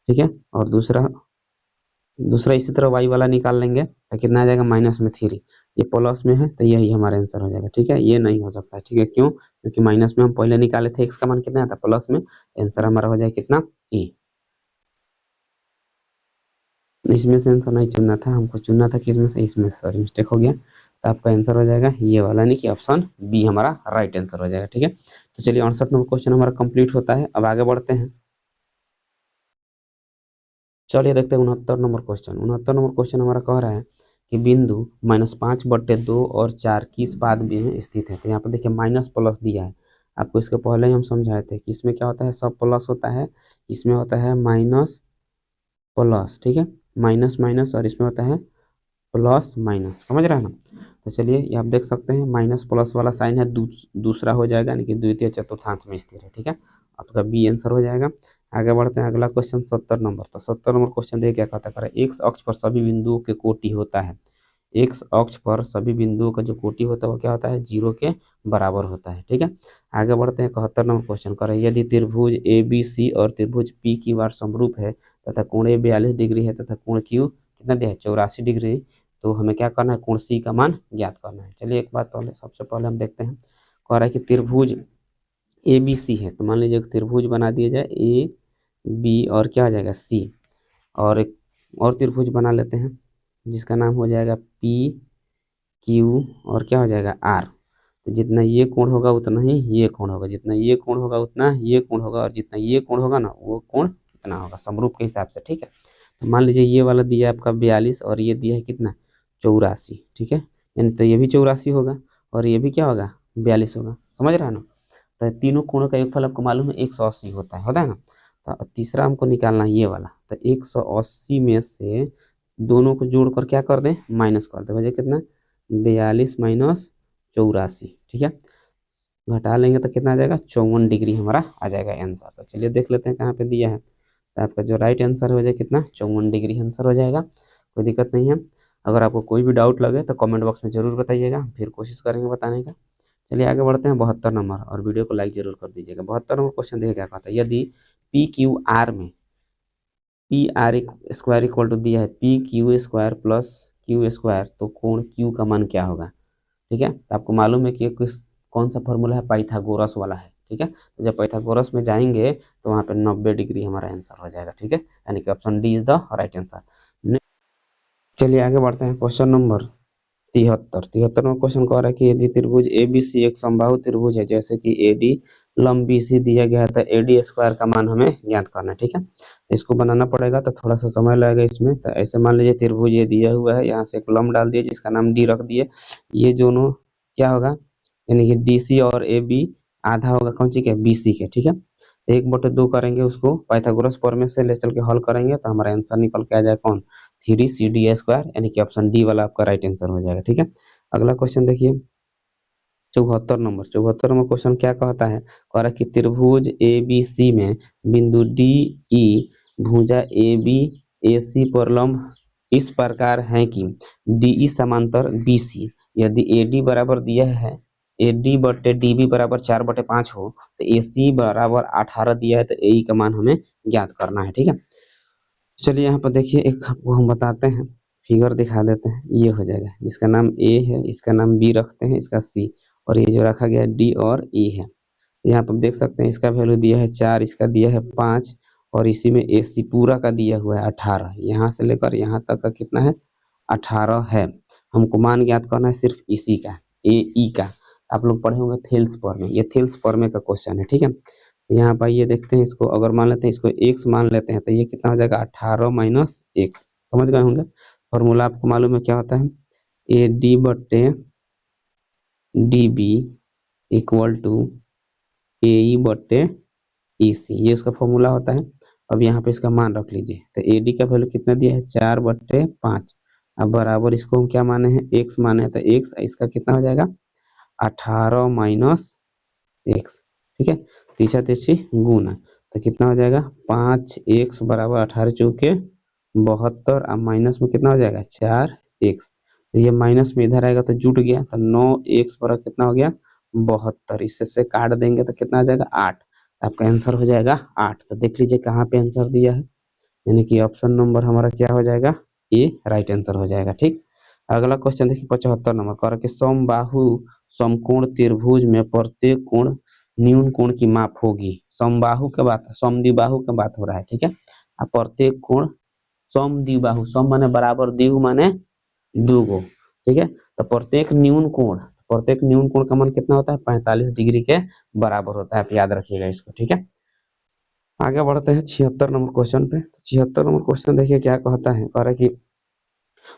ठीक है। और दूसरा दूसरा इसी तरह y वाला निकाल लेंगे तो कितना आ जाएगा माइनस में 3, ये प्लस में है तो यही हमारा आंसर हो जाएगा, ठीक है। ये नहीं हो सकता है, ठीक है, क्यों, क्योंकि माइनस में हम पहले निकाले थे x का मान कितना था प्लस में, आंसर हमारा हो जाएगा कितना e। इसमें से आंसर नहीं चुनना था, हमको चुनना था कि इसमें से, इसमें सॉरी मिस्टेक हो गया, तो आपका आंसर हो जाएगा ये वाला, नहीं कि ऑप्शन बी हमारा राइट आंसर हो जाएगा, ठीक है। तो चलिए 68 नंबर क्वेश्चन हमारा कंप्लीट होता है। अब आगे बढ़ते हैं, चलिए देखते हैं 69 नंबर क्वेश्चन। 69 नंबर क्वेश्चन हमारा कह रहा है कि बिंदु -5/2 और 4 किस पाद में स्थित है। तो यहाँ पर देखिए माइनस प्लस दिया है, आपको इसके पहले ही हम समझाए थे कि इसमें क्या होता है, सब प्लस होता है, इसमें होता है माइनस प्लस, ठीक है, माइनस माइनस, और इसमें होता है प्लस माइनस, समझ रहे हैं ना। तो चलिए ये आप देख सकते हैं माइनस प्लस वाला साइन है, दूसरा हो जाएगा, यानी कि द्वितीय चतुर्थांश में स्थिर है, ठीक है, आपका बी आंसर हो जाएगा। आगे बढ़ते हैं, अगला क्वेश्चन 70 नंबर। तो 70 नंबर क्वेश्चन देखिए क्या कहता है, एक्स अक्ष पर सभी बिंदुओं के कोटि होता है, एक्स अक्ष पर सभी बिंदुओं का जो कोटि होता है वो क्या होता है 0 के बराबर होता है, ठीक है। आगे बढ़ते हैं 71 नंबर क्वेश्चन कर रहे हैं, यदि त्रिभुज ए बी सी और त्रिभुज पी की वार समरूप है तथा कोण ए 42 डिग्री है तथा कोण क्यू कितना दिया है 84 डिग्री, तो हमें क्या करना है कोण सी का मान ज्ञात करना है। चलिए एक बात पहले, सबसे पहले हम देखते हैं, कह रहा है कि त्रिभुज ए बी सी है, तो मान लीजिए त्रिभुज बना दिया जाए ए बी और क्या हो जाएगा सी, और एक और त्रिभुज बना लेते हैं जिसका नाम हो जाएगा पी क्यू और क्या हो जाएगा आर। तो जितना ये कोण होगा उतना ही ये कोण होगा, जितना ये कोण होगा उतना ये कोण होगा, और जितना ये कोण होगा ना वो कोण कितना होगा समरूप के हिसाब से, ठीक है। तो मान लीजिए ये वाला दिया है आपका 42 और ये दिया है कितना 84, ठीक है, यानी तो ये भी 84 होगा और ये भी क्या होगा 42 होगा, समझ रहा है ना। तो तीनों कोणों का योगफल आपको मालूम है 180 होता है ना। तो तीसरा हमको निकालना है ये वाला, तो 180 में से दोनों को जोड़ कर क्या कर दें माइनस कर दें, वजह कितना 42 माइनस 84, ठीक है, घटा लेंगे तो कितना आ जाएगा 54 डिग्री हमारा आ जाएगा आंसर। तो चलिए देख लेते हैं कहाँ पे दिया है, तो आपका जो राइट आंसर हो जाएगा कितना 54 डिग्री आंसर हो जाएगा, कोई दिक्कत नहीं है। अगर आपको कोई भी डाउट लगे तो कमेंट बॉक्स में जरूर बताइएगा, फिर कोशिश करेंगे बताने का। चलिए आगे बढ़ते हैं 72 नंबर, और वीडियो को लाइक जरूर कर दीजिएगा। 72 नंबर क्वेश्चन देखिए क्या कहता है, यदि पी क्यू आर में p r square equal to दिया है p q square plus q square, तो कोण क्यू का मान क्या होगा, ठीक है। तो आपको मालूम है कि किस कौन सा फॉर्मूला है पाइथागोरस वाला है, ठीक है। तो जब पाइथागोरस में जाएंगे तो वहाँ पे 90 डिग्री हमारा आंसर हो जाएगा, ठीक है, यानी कि option D is the right answer. चलिए आगे बढ़ते हैं, क्वेश्चन नंबर 73 में क्वेश्चन कह रहा है कि यदि त्रिभुज ए बी सी एक समबाहु त्रिभुज है, जैसे कि ए डी लंब बी सी दिया गया है, तो ए डी स्क्वायर का मान हमें ज्ञात करना है, ठीक है। इसको बनाना पड़ेगा तो थोड़ा सा समय लगेगा इसमें। तो ऐसे मान लीजिए त्रिभुज ये दिया हुआ है, यहाँ से एक लंब डाल दिए जिसका नाम डी रख दिए, ये दोनों क्या होगा, यानी कि डी सी और ए बी आधा होगा कौन सी के बी सी के, ठीक है। 1/2 करेंगे, उसको पाइथागोरस फॉर्मूले से ले चल के हल करेंगे तो हमारा आंसर निकल के आ जाए कौन 3CD² यानी कि ऑप्शन डी वाला आपका राइट आंसर हो जाएगा, ठीक है। अगला क्वेश्चन देखिए 74 नंबर क्वेश्चन क्या कहता है, कह रहा है कि त्रिभुज ए बी सी में बिंदु डी ई भुजा ए बी ए सी पर लंब इस प्रकार है कि डी ई समांतर बी सी, यदि ए डी बराबर दिया है ए डी बटे डी बी बराबर 4/5 हो, तो ए सी बराबर 18 दिया है, तो ए ई का मान हमें ज्ञात करना है, ठीक है। चलिए यहाँ पर देखिए एक आपको हम बताते हैं, फिगर दिखा देते हैं, ये हो जाएगा, इसका नाम ए है, इसका नाम बी रखते हैं, इसका सी, और ये जो रखा गया डी और ई है। यहाँ पर देख सकते हैं इसका वैल्यू दिया है 4, इसका दिया है 5, और इसी में ए सी पूरा का दिया हुआ है 18, यहाँ से लेकर यहाँ तक का कितना है 18 है। हमको मान ज्ञात करना है सिर्फ इसी का ए ई का। आप लोग पढ़े होंगे थेल्स फॉर्मूला, ये थेल्स फॉर्मूले का क्वेश्चन है, ठीक है। यहाँ पर ये देखते हैं, इसको अगर मान लेते हैं, इसको x मान लेते हैं, तो ये कितना हो जाएगा 18 माइनस x, समझ गए होंगे। फॉर्मूला आपको मालूम है क्या होता है, ए डी बटे डी बी इक्वल टू ए ई बटे ई सी, ये उसका फॉर्मूला होता है। अब यहाँ पे इसका मान रख लीजिए, तो AD का वैल्यू कितना दिया है 4/5। अब बराबर इसको हम क्या माने हैं, x माने हैं, तो x इसका कितना हो जाएगा 18 माइनस x। ठीक है, तीसरा तीसरी गुना, तो कितना हो जाएगा 5x बराबर 18 चौके 72, अब माइनस में कितना हो जाएगा 4x, तो ये माइनस में इधर आएगा तो जुट गया, तो 9x बराबर कितना हो गया 72, इससे से काट देंगे तो कितना आ जाएगा 8, आपका आंसर हो जाएगा 8। तो देख लीजिए कहाँ पे आंसर दिया है, यानी कि ऑप्शन नंबर हमारा क्या हो जाएगा, ए राइट आंसर हो जाएगा। ठीक, अगला क्वेश्चन देखिए 75 नंबर कर के समबाहु समकोण त्रिभुज में प्रत्येक कोण न्यून कोण की माप होगी। समबाहु के बात, समद्विबाहु की बात हो रहा है। ठीक है, अब प्रत्येक कोण समद्विबाहु, सम माने बराबर, द्विगु माने दुगो। ठीक है, तो प्रत्येक न्यून कोण का मान कितना होता है 45 डिग्री के बराबर होता है, आप याद रखिएगा इसको। ठीक है, आगे बढ़ते हैं 76 नंबर क्वेश्चन पे। 76 नंबर क्वेश्चन देखिए क्या कहता है, कह रहा है कि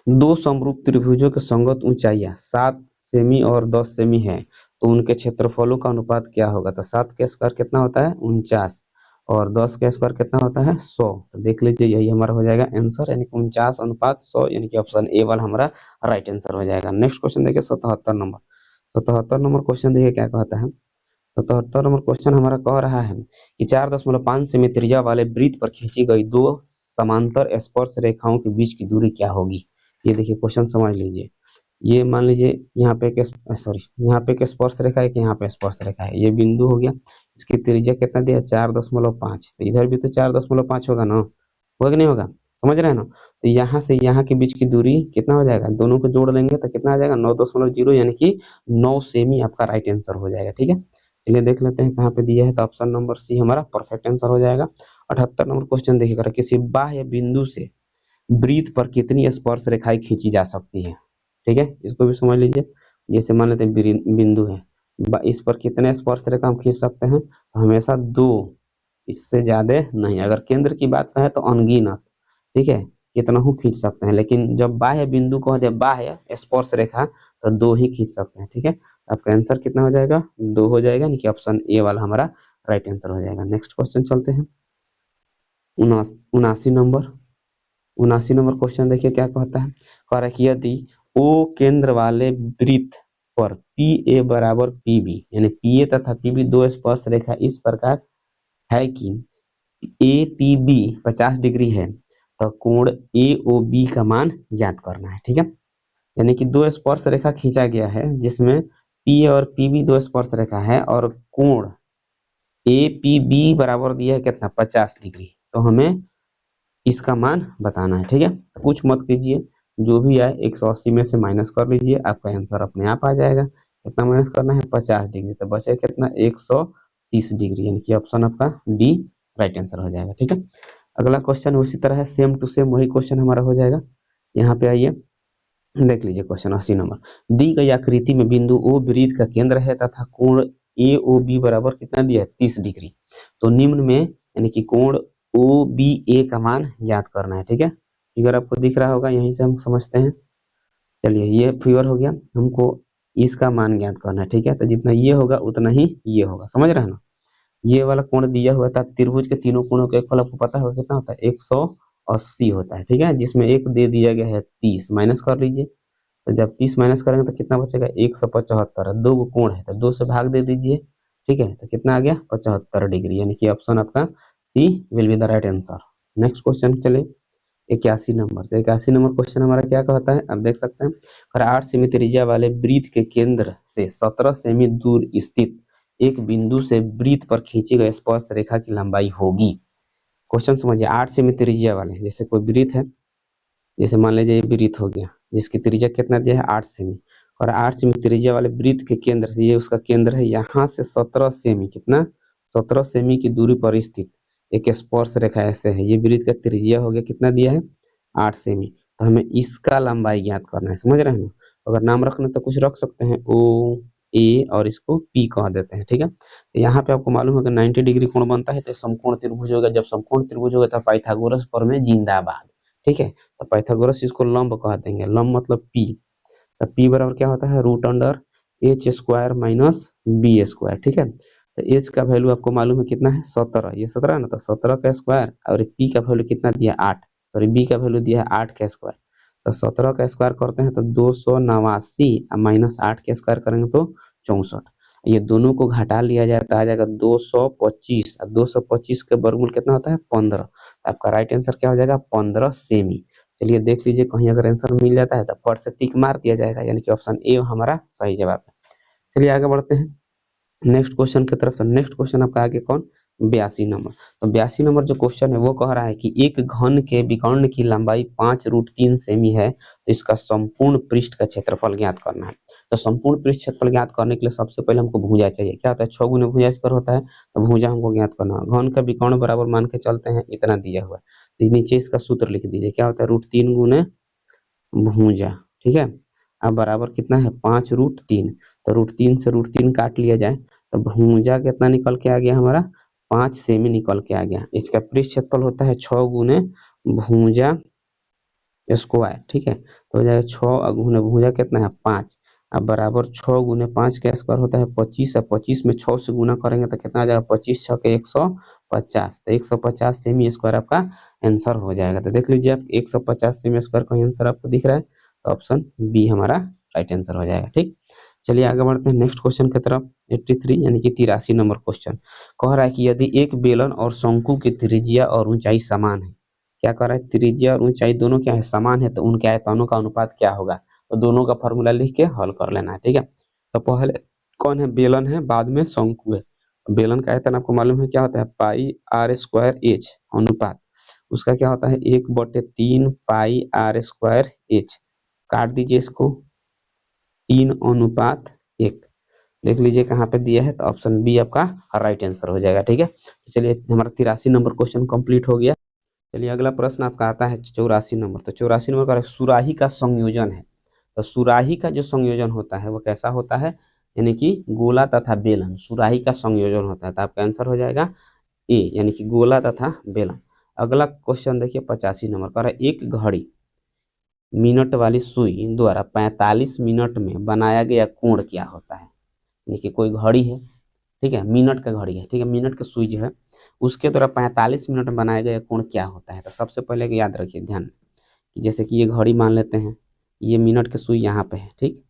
दो समरूप त्रिभुजों के संगत ऊंचाइयां 7 सेमी और 10 सेमी है, तो उनके क्षेत्रफलों का अनुपात क्या होगा। तो 7 का स्क्वायर कितना होता है 49 और 10 का स्क्वायर कितना होता है 100। तो देख लीजिए यही हमारा हो जाएगा आंसर, यानी 49/100, यानी कि ऑप्शन ए वाला हमारा राइट आंसर हो जाएगा। नेक्स्ट क्वेश्चन देखिए 77 नंबर। 77 नंबर क्वेश्चन देखिए क्या कहता है। 77 नंबर क्वेश्चन हमारा कह रहा है कि 4.5 सेमी त्रिज्या वाले वृत्त पर खींची गई दो समांतर स्पर्श रेखाओं के बीच की दूरी क्या होगी। ये देखिए क्वेश्चन समझ लीजिए, ये मान लीजिए यहाँ पे एक यहाँ पे एक स्पर्श रेखा है कि यहाँ पे स्पर्श रेखा है, ये बिंदु हो गया, इसकी त्रिज्या कितना दिया 4.5, तो इधर भी तो 4.5 होगा ना, होगा कि नहीं होगा, समझ रहे हैं ना। तो यहाँ से यहाँ के बीच की दूरी कितना हो जाएगा, दोनों को जोड़ लेंगे तो कितना आ जाएगा 9.0, यानी कि 9 सेमी आपका राइट आंसर हो जाएगा। ठीक है, चलिए देख लेते हैं कहाँ पे दिया है, तो ऑप्शन नंबर सी हमारा परफेक्ट आंसर हो जाएगा। 78 नंबर क्वेश्चन देखिएगा, किसी बाह्य बिंदु से वृत्त पर कितनी स्पर्श रेखाएं खींची जा सकती है। ठीक है, इसको भी समझ लीजिए, जैसे मान लेते हैं बिंदु है, इस पर कितने स्पर्श रेखा हम खींच सकते हैं, तो हमेशा 2, इससे ज्यादा नहीं। अगर केंद्र की बात करें तो अनगिनत, ठीक है, कितना ही खींच सकते हैं, लेकिन जब बाह्य बिंदु को बाह्य स्पर्श रेखा तो 2 ही खींच सकते हैं। ठीक है, आपका आंसर कितना हो जाएगा 2 हो जाएगा, यानी कि ऑप्शन ए वाला हमारा राइट आंसर हो जाएगा। नेक्स्ट क्वेश्चन चलते हैं 79 नंबर। 79 नंबर क्वेश्चन देखिए क्या कहता है, कह रहा है कि यदि ओ केंद्र वाले वृत्त पर पी ए बराबर पी बी, यानी पी ए तथा पी बी दो स्पर्श रेखा इस प्रकार है कि ए पी बी 50 डिग्री है, तो कोण ए ओ बी का मान ज्ञात करना है। ठीक है, यानी कि दो स्पर्श रेखा खींचा गया है जिसमें पी और पी बी दो स्पर्श रेखा है और कोण ए पी बी बराबर दिया है कितना 50 डिग्री, तो हमें इसका मान बताना है। ठीक है, कुछ मत कीजिए, जो भी आए 180 में से माइनस कर लीजिए, आपका आंसर अपने आप आ जाएगा। कितना माइनस करना है 50 डिग्री, तो बचे कितना 130 डिग्री, यानी कि ऑप्शन आपका डी राइट आंसर हो जाएगा। ठीक है, अगला क्वेश्चन उसी तरह है, सेम टू सेम वही क्वेश्चन हमारा हो जाएगा। यहाँ पे आइए देख लीजिए क्वेश्चन 80 नंबर। दी गई आकृति में बिंदु ओ वृत्त का केंद्र है तथा कोण ए ओ बी बराबर कितना दिया है 30 डिग्री, तो निम्न में यानी कि कोण ओ बी ए का मान ज्ञात करना है। ठीक है, फिगर आपको दिख रहा होगा, यहीं से हम समझते हैं। चलिए ये फिगर हो गया, हमको इसका मान ज्ञात करना है। ठीक है, तो जितना ये होगा उतना ही ये होगा, समझ रहे हैं ना। ये वाला कोण दिया हुआ था, त्रिभुज के तीनों कोणों का फल आपको पता होगा कितना होता है 180 होता है। ठीक है, जिसमें एक दे दिया गया है 30, माइनस कर लीजिए, तो जब 30 माइनस करेंगे तो कितना बचेगा 175, दो गो कोण है तो 2 से भाग दे दीजिए। ठीक है, तो कितना आ गया 75 डिग्री, यानी कि ऑप्शन आपका C will be the right answer. Next question चले 81 नंबर। तो 81 नंबर क्वेश्चन हमारा क्या कहता है, आप देख सकते हैं, अगर 8 सेमी त्रिज्या वाले वृत्त के केंद्र से 17 सेमी दूर स्थित एक बिंदु से वृत्त पर खींची गई स्पर्श रेखा की लंबाई होगी। क्वेश्चन समझिए, 8 सेमी त्रिज्या वाले, जैसे कोई वृत्त है, जैसे मान लीजिए ये वृत्त हो गया जिसकी त्रिज्या कितना दिया है 8 सेमी, और 8 सेमी त्रिज्या वाले वृत्त के केंद्र से, ये उसका केंद्र है, यहाँ से 17 सेमी, कितना 17 सेमी की दूरी पर स्थित एक स्पर्श रेखा ऐसे है, ये वृत्त का त्रिज्या हो गया कितना दिया है 8 सेमी, तो हमें इसका लंबाई ज्ञात करना है, समझ रहे हैं ना। अगर नाम रखना तो कुछ रख सकते हैं ओ ए और इसको पी कह देते हैं। ठीक है, तो यहाँ पे आपको मालूम होगा 90 डिग्री कोण बनता है तो समकोण त्रिभुज होगा, जब समकोण त्रिभुज होगा तो पाइथागोरस प्रमेय जिंदाबाद। ठीक है, तो पाइथागोरस इसको लंब कह देंगे, लंब मतलब पी, तो पी बराबर क्या होता है root under h square minus b square. ठीक है, तो एच का वैल्यू आपको मालूम है कितना है 17, ये 17 ना, तो 17 का स्क्वायर और पी का वैल्यू कितना दिया 8, सॉरी बी का वैल्यू दिया है 8 का स्क्वायर। तो 17 का स्क्वायर करते हैं तो 289 माइनस 8 का स्क्वायर करेंगे तो 64। ये दोनों को घटा लिया जाए तो आ जाएगा 225, और 225 का वर्गमूल कितना होता है 15। आपका राइट आंसर क्या हो जाएगा 15 सेमी। चलिए देख लीजिए, कहीं अगर आंसर मिल जाता है तो फट से टिक मार दिया जाएगा, यानी कि ऑप्शन ए हमारा सही जवाब है। चलिए आगे बढ़ते हैं नेक्स्ट क्वेश्चन की तरफ। नेक्स्ट क्वेश्चन आपका आगे कौन 82 नंबर। तो 82 नंबर जो क्वेश्चन है वो कह रहा है कि एक घन के विकर्ण की लंबाई 5√3 सेमी है, तो इसका संपूर्ण पृष्ठ का क्षेत्रफल ज्ञात करना है। तो संपूर्ण पृष्ठ क्षेत्रफल ज्ञात करने के लिए सबसे पहले हमको भुजा चाहिए। क्या होता है 6 गुना भुजा स्क्वायर होता है, तो भुजा हमको ज्ञात करना है। घन का विकर्ण बराबर मान के चलते हैं इतना दिया हुआ है, नीचे इसका सूत्र लिख दीजिए। क्या होता है √3 गुने भुजा, ठीक है। अब बराबर कितना है 5√3, तो √3 से √3 काट लिया जाए तो भुजा कितना निकल के आ गया हमारा 5 सेमी निकल के आ गया। इसका पृष्ठ क्षेत्रफल होता है 6 गुने भुजा स्क्वायर, ठीक है। तो हो जाएगा 6 गुने भुजा कितना है 5, अब बराबर 6 गुने 5 का स्क्वायर होता है 25, और 25 में 6 से गुना करेंगे तो कितना आ जाएगा 25 6 के 150, तो 150 सेमी स्क्वायर आपका आंसर हो जाएगा। तो देख लीजिए आप 150 सेमी स्क्वायर का आंसर आपको दिख रहा है, तो ऑप्शन बी हमारा राइट आंसर हो जाएगा। ठीक, चलिए आगे बढ़ते हैं नेक्स्ट क्वेश्चन की तरफ। 83 यानी कि 83 नंबर क्वेश्चन कह रहा है कि यदि एक बेलन और शंकु की त्रिज्या और ऊंचाई समान है, क्या कर रहा है त्रिज्या और ऊंचाई दोनों क्या है समान है, तो उनके आयतनों का अनुपात क्या होगा। तो दोनों का फॉर्मूला लिख के हल कर लेना है, ठीक है। तो पहले कौन है बेलन है, बाद में शंकु है। बेलन का आयतन आपको मालूम है क्या होता है पाई आर स्क्वायर एच, अनुपात उसका क्या होता है 1/3 पाई आर स्क्वायर एच। काट दीजिए इसको, 3:1। देख लीजिए कहाँ पे दिया है, तो ऑप्शन बी आपका राइट आंसर हो जाएगा। ठीक है, चलिए हमारा 83 नंबर क्वेश्चन कंप्लीट हो गया। चलिए अगला प्रश्न आपका आता है 84 नंबर। तो 84 नंबर का सुराही का संयोजन है। तो सुराही का जो संयोजन होता है वो कैसा होता है, यानी कि गोला तथा बेलन, सुराही का संयोजन होता है। तो आपका आंसर हो जाएगा ए, यानी कि गोला तथा बेलन। अगला क्वेश्चन देखिए 85 नंबर का, एक घड़ी मिनट वाली सुई द्वारा 45 मिनट में बनाया गया कोण क्या होता है। यानी कि कोई घड़ी है, ठीक है, मिनट का घड़ी है, ठीक है, मिनट का सुई जो है उसके द्वारा 45 मिनट में बनाया गया कोण क्या होता है। तो सबसे पहले याद रखिए ध्यान कि जैसे कि ये घड़ी मान लेते हैं, ये मिनट की सुई यहाँ पे है, ठीक,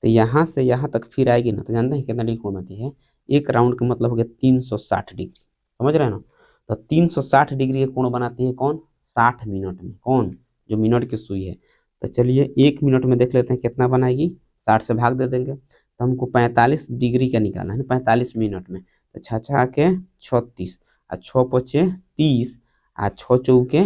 तो यहाँ से यहाँ तक फिर आएगी ना, तो जानते हैं कितना डिग्री कोण होती है, एक राउंड का मतलब हो गया 360 डिग्री, समझ रहे हैं ना। तो 360 डिग्री का कोण बनाती है कौन 60 मिनट में, कौन जो मिनट की सुई है। तो चलिए 1 मिनट में देख लेते हैं कितना बनाएगी, 60 से भाग दे देंगे तो हमको 45 डिग्री का निकालना है ना 45 मिनट में। तो 6 के 36 और 6 पचे 30 और 6 चौके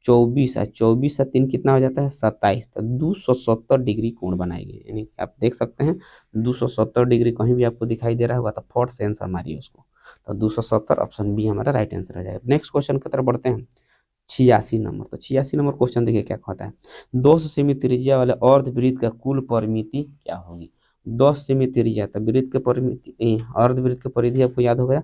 24 और 24 और 3 कितना हो जाता है 27। तो 270 डिग्री कोण बनाएगी। यानी आप देख सकते हैं 270 डिग्री कहीं भी आपको दिखाई दे रहा होगा तो फट से आंसर मारिए उसको। तो 270 ऑप्शन बी हमारा राइट आंसर हो जाएगा। नेक्स्ट क्वेश्चन की तरफ बढ़ते हैं 86 नंबर। तो 86 नंबर क्वेश्चन देखिए क्या कहता है, 10 सेमी त्रिज्या वाले अर्धवृत्त का कुल परिमिति क्या होगी। 10 सेमी त्रिज्या, तो वृत्त के परिमिति अर्धवृत्त की परिधि आपको याद होगा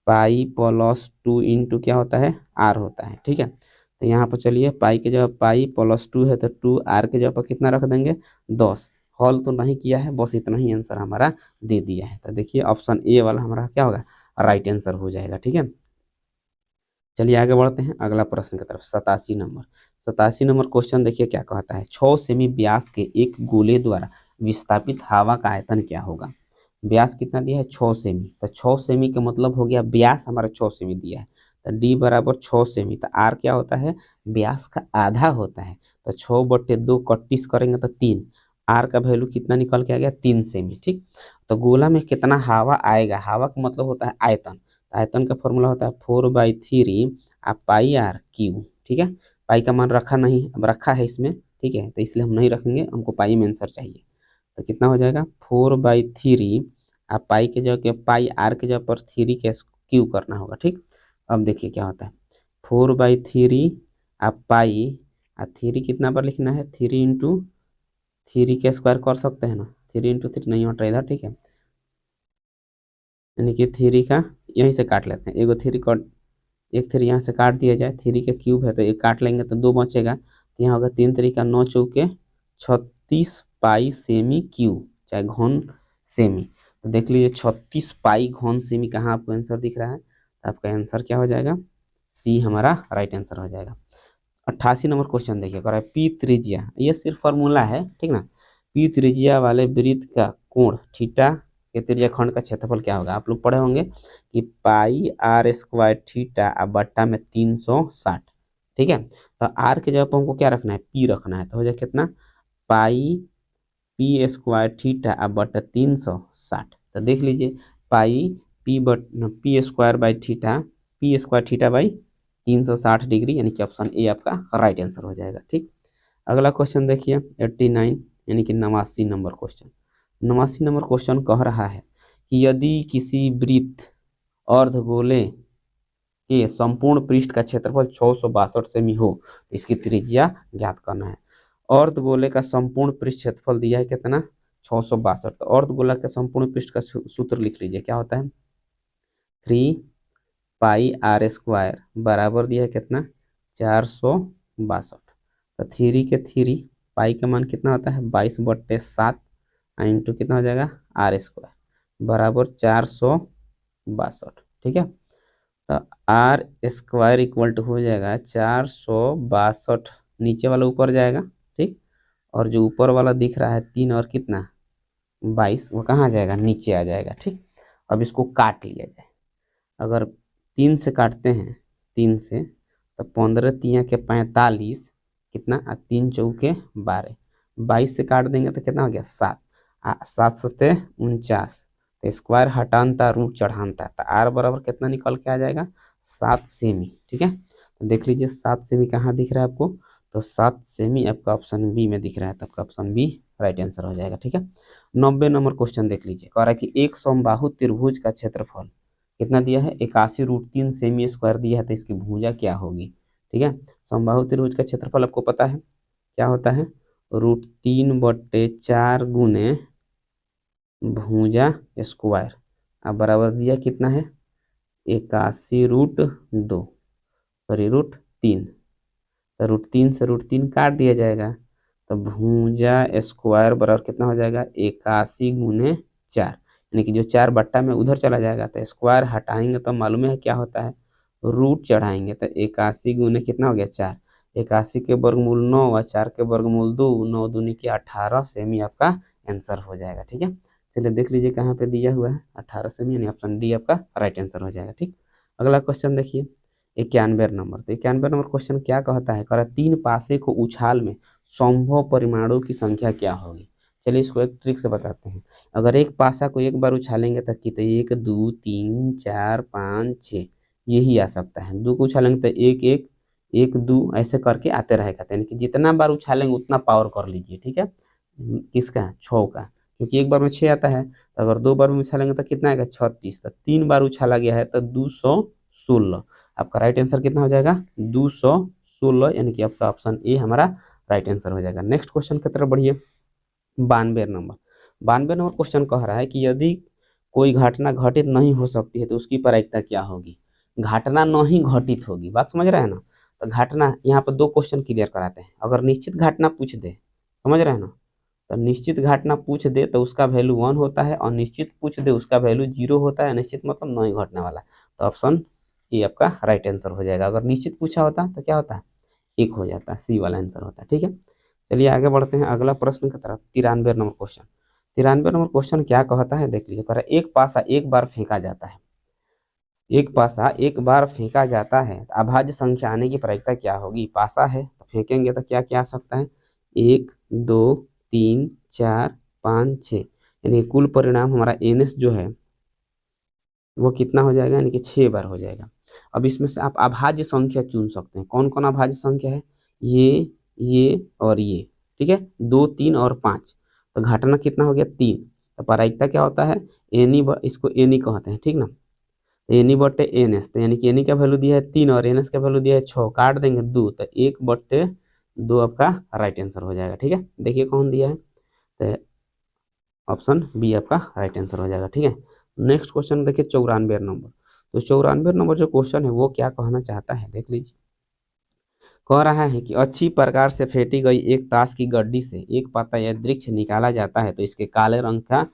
पाई प्लस 2 इंटू क्या होता है आर होता है, ठीक है। तो यहाँ पर चलिए पाई के जगह पाई प्लस 2 है तो 2 आर के जगह पर कितना रख देंगे 10। हॉल तो नहीं किया है, बस इतना ही आंसर हमारा दे दिया है। तो देखिए ऑप्शन ए वाला हमारा क्या होगा राइट आंसर हो जाएगा, ठीक है। चलिए आगे बढ़ते हैं अगला प्रश्न की तरफ 87 नंबर। 87 नंबर क्वेश्चन देखिए क्या कहता है, 6 सेमी व्यास के एक गोले द्वारा विस्थापित हवा का आयतन क्या होगा। व्यास कितना दिया है 6 सेमी, तो 6 सेमी का मतलब हो गया व्यास हमारा 6 सेमी दिया है, तो डी बराबर 6 सेमी। तो आर क्या होता है व्यास का आधा होता है, तो 6/2 31 करेंगे तो 3, आर का वैल्यू कितना निकल के आ गया 3 सेमी, ठीक। तो गोला में कितना हवा आएगा, हवा का मतलब होता है आयतन, आयतन का फॉर्मूला होता है 4/3 पाई आर क्यू, ठीक है। पाई का मान रखा नहीं, अब रखा है इसमें, ठीक है, तो इसलिए हम नहीं रखेंगे, हमको पाई में आंसर चाहिए। तो कितना हो जाएगा 4/3 पाई के जगह पाई आर के जगह पर 3 के क्यू करना होगा, ठीक। अब देखिए क्या होता है 4/3 पाई 3 कितना पर लिखना है 3 इंटू 3 के स्क्वायर कर सकते हैं ना, 3 इंटू 3 नहीं हट रहा इधर, ठीक है, यानी कि 3 का यहीं से काट लेते हैं, एगो 3 कट एक 3 यहाँ से काट दिया जाए, 3 का क्यूब है तो एक काट लेंगे तो 2 बचेगा, तो यहाँ होगा 3 3 9 चौके 36 पाई सेमी क्यू चाहे घन सेमी। तो देख लीजिए 36 पाई घन सेमी कहाँ आपको आंसर दिख रहा है, तो आपका आंसर क्या हो जाएगा, सी हमारा राइट आंसर हो जाएगा। 88 नंबर क्वेश्चन देखिए, कह रहा है पी त्रिज्या, ये सिर्फ फॉर्मूला है, ठीक ना। पी त्रिज्या वाले वृत्त का कोण थीटा के त्रिज्या खंड का क्षेत्रफल क्या होगा। आप लोग पढ़े होंगे कि पाई आर स्क्वायर थीटा बट्टा में 360, ठीक है। तो आर के जगह पर हमको क्या रखना है, पी रखना है, तो हो जाए कितना, पाई पी स्क्वायर थीटा बट्टा 360। तो देख लीजिए pi P square by theta, P square theta by 360 degree, यानी कि ऑप्शन ए आपका राइट आंसर हो जाएगा, ठीक। अगला क्वेश्चन देखिए 89 यानी कि 89 नंबर क्वेश्चन। 89 नंबर क्वेश्चन कह रहा है कि यदि किसी वृत्त अर्धगोले के संपूर्ण पृष्ठ का क्षेत्रफल 662 सेमी हो तो इसकी त्रिज्या ज्ञात करना है। अर्धगोले का संपूर्ण पृष्ठ क्षेत्रफल दिया है कितना, 662। तो अर्धगोला के संपूर्ण पृष्ठ का सूत्र लिख लीजिए, क्या होता है, 3 पाई आर स्क्वायर बराबर दिया है कितना, 462। तो 3 के 3 पाई का मान कितना होता है 22/7 इंटू कितना हो जाएगा आर स्क्वायर बराबर 462, ठीक है। तो आर स्क्वायर इक्वल टू हो जाएगा 462, नीचे वाला ऊपर जाएगा, ठीक। और जो ऊपर वाला दिख रहा है 3 और कितना 22, वो कहाँ जाएगा, नीचे आ जाएगा, ठीक। अब इसको काट लिया जाए, अगर 3 से काटते हैं, 3 से तो 15 तिया के 45, कितना 3 चौके 12, 22 से काट देंगे तो कितना हो गया 7, 7 सते 49, तो स्क्वायर हटानता रूट चढ़ानता, तो आर बराबर कितना निकल के आ जाएगा 7 सेमी, ठीक है। तो देख लीजिए 7 सेमी कहाँ दिख रहा है आपको, तो 7 सेमी आपका ऑप्शन बी में दिख रहा है, तो आपका ऑप्शन बी राइट आंसर हो जाएगा, ठीक है। 90 नंबर क्वेश्चन देख लीजिए, कह रहा है कि एक समबाहु त्रिभुज का क्षेत्रफल कितना दिया है, 81√3 सेमी स्क्वायर दिया है, तो इसकी भुजा क्या होगी, ठीक है। समबाहु त्रिभुज का क्षेत्रफल आपको पता है क्या होता है, √3/4 गुने भुजा स्क्वायर, अब बराबर दिया कितना है 81√2, सॉरी √3, तो √3 से √3 काट दिया जाएगा, तो भुजा स्क्वायर बराबर कितना हो जाएगा 81 गुने 4, यानी कि जो 4 बट्टा में उधर चला जाएगा, तो स्क्वायर हटाएंगे तो मालूम है क्या होता है, रूट चढ़ाएंगे, तो 81 गुने कितना हो गया 4, 81 के वर्गमूल 9 और 4 के वर्गमूल 2, 9 दूनी की 18 सेमी आपका आंसर हो जाएगा, ठीक है। चलिए देख लीजिए कहाँ पे दिया हुआ है 18 सेमी, यानी ऑप्शन डी आपका राइट आंसर हो जाएगा, ठीक। अगला क्वेश्चन देखिए 91 नंबर। तो 91 नंबर क्वेश्चन क्या कहता है, कह रहा है 3 पासे को उछाल में संभव परिमाणों की संख्या क्या होगी। चलिए इसको एक ट्रिक से बताते हैं। अगर एक पासा को एक बार उछालेंगे तो कितने 1 2 3 4 5 6 यही आ सकता है, 2 को उछालेंगे तो 1 1 1 2 ऐसे करके आते रहेगा, यानी कि जितना बार उछालेंगे उतना पावर कर लीजिए, ठीक है। किसका 6 का, क्योंकि एक बार में 6 आता है, तो अगर 2 बार में उछालेंगे तो कितना आएगा 36, तो 3 बार उछाला गया है तो 216, आपका राइट आंसर कितना हो जाएगा 216, यानी कि आपका ऑप्शन ए हमारा राइट आंसर हो जाएगा। नेक्स्ट क्वेश्चन की तरफ बढ़िए 92 नंबर। 92 नंबर क्वेश्चन कह रहा है कि यदि कोई घटना घटित नहीं हो सकती है तो उसकी प्रायिकता क्या होगी। घटना नहीं घटित होगी, बात समझ रहे हैं ना। तो घटना यहाँ पर 2 क्वेश्चन क्लियर कराते हैं। अगर निश्चित घटना पूछ दे, समझ रहे हैं ना, तो निश्चित घटना पूछ दे तो उसका वैल्यू 1 होता है, और निश्चित पूछ दे उसका वैल्यू 0 होता है। निश्चित मतलब नहीं घटने वाला, तो ऑप्शन ये आपका राइट आंसर हो जाएगा। अगर निश्चित पूछा होता तो क्या होता है 1 हो जाता है, सी वाला आंसर होता है, ठीक है। चलिए आगे बढ़ते हैं अगला प्रश्न की तरफ। 93 नंबर क्वेश्चन। 93 नंबर क्वेश्चन क्या कहता है देख लीजिए, कह रहा है एक पासा एक बार फेंका जाता है, एक पासा एक बार फेंका जाता है तो अभाज्य संख्या आने की प्रायिकता क्या होगी। पासा है तो फेंकेंगे तो क्या क्या आ सकता है 1 2 3 4 5 6, यानी कुल परिणाम हमारा एनएस जो है वो कितना हो जाएगा, यानी कि 6 बार हो जाएगा। अब इसमें से आप अभाज्य संख्या चुन सकते हैं। कौन कौन अभाज्य संख्या है, ये और ये, ठीक है, 2 3 और 5। तो घटना कितना हो गया 3, तो प्रायिकता क्या होता है एनी, इसको एनी कहते हैं, ठीक ना। तो एनी बट्टे एन एस, तो यानी कि एनी का वैल्यू दिया है 3 और एन एस का वैल्यू दिया है 6, काट देंगे 2, तो 1/2 आपका राइट आंसर हो जाएगा, ठीक है। देखिए कौन दिया है, तो ऑप्शन बी आपका राइट आंसर हो जाएगा, ठीक है। नेक्स्ट क्वेश्चन देखिए 94 नंबर। तो 94 नंबर जो क्वेश्चन है वो क्या कहना चाहता है देख लीजिए। कह रहा है कि अच्छी प्रकार से फेंटी गई एक ताश की गड्डी से एक पत्ता या वृक्ष निकाला जाता है तो इसके काले रंग का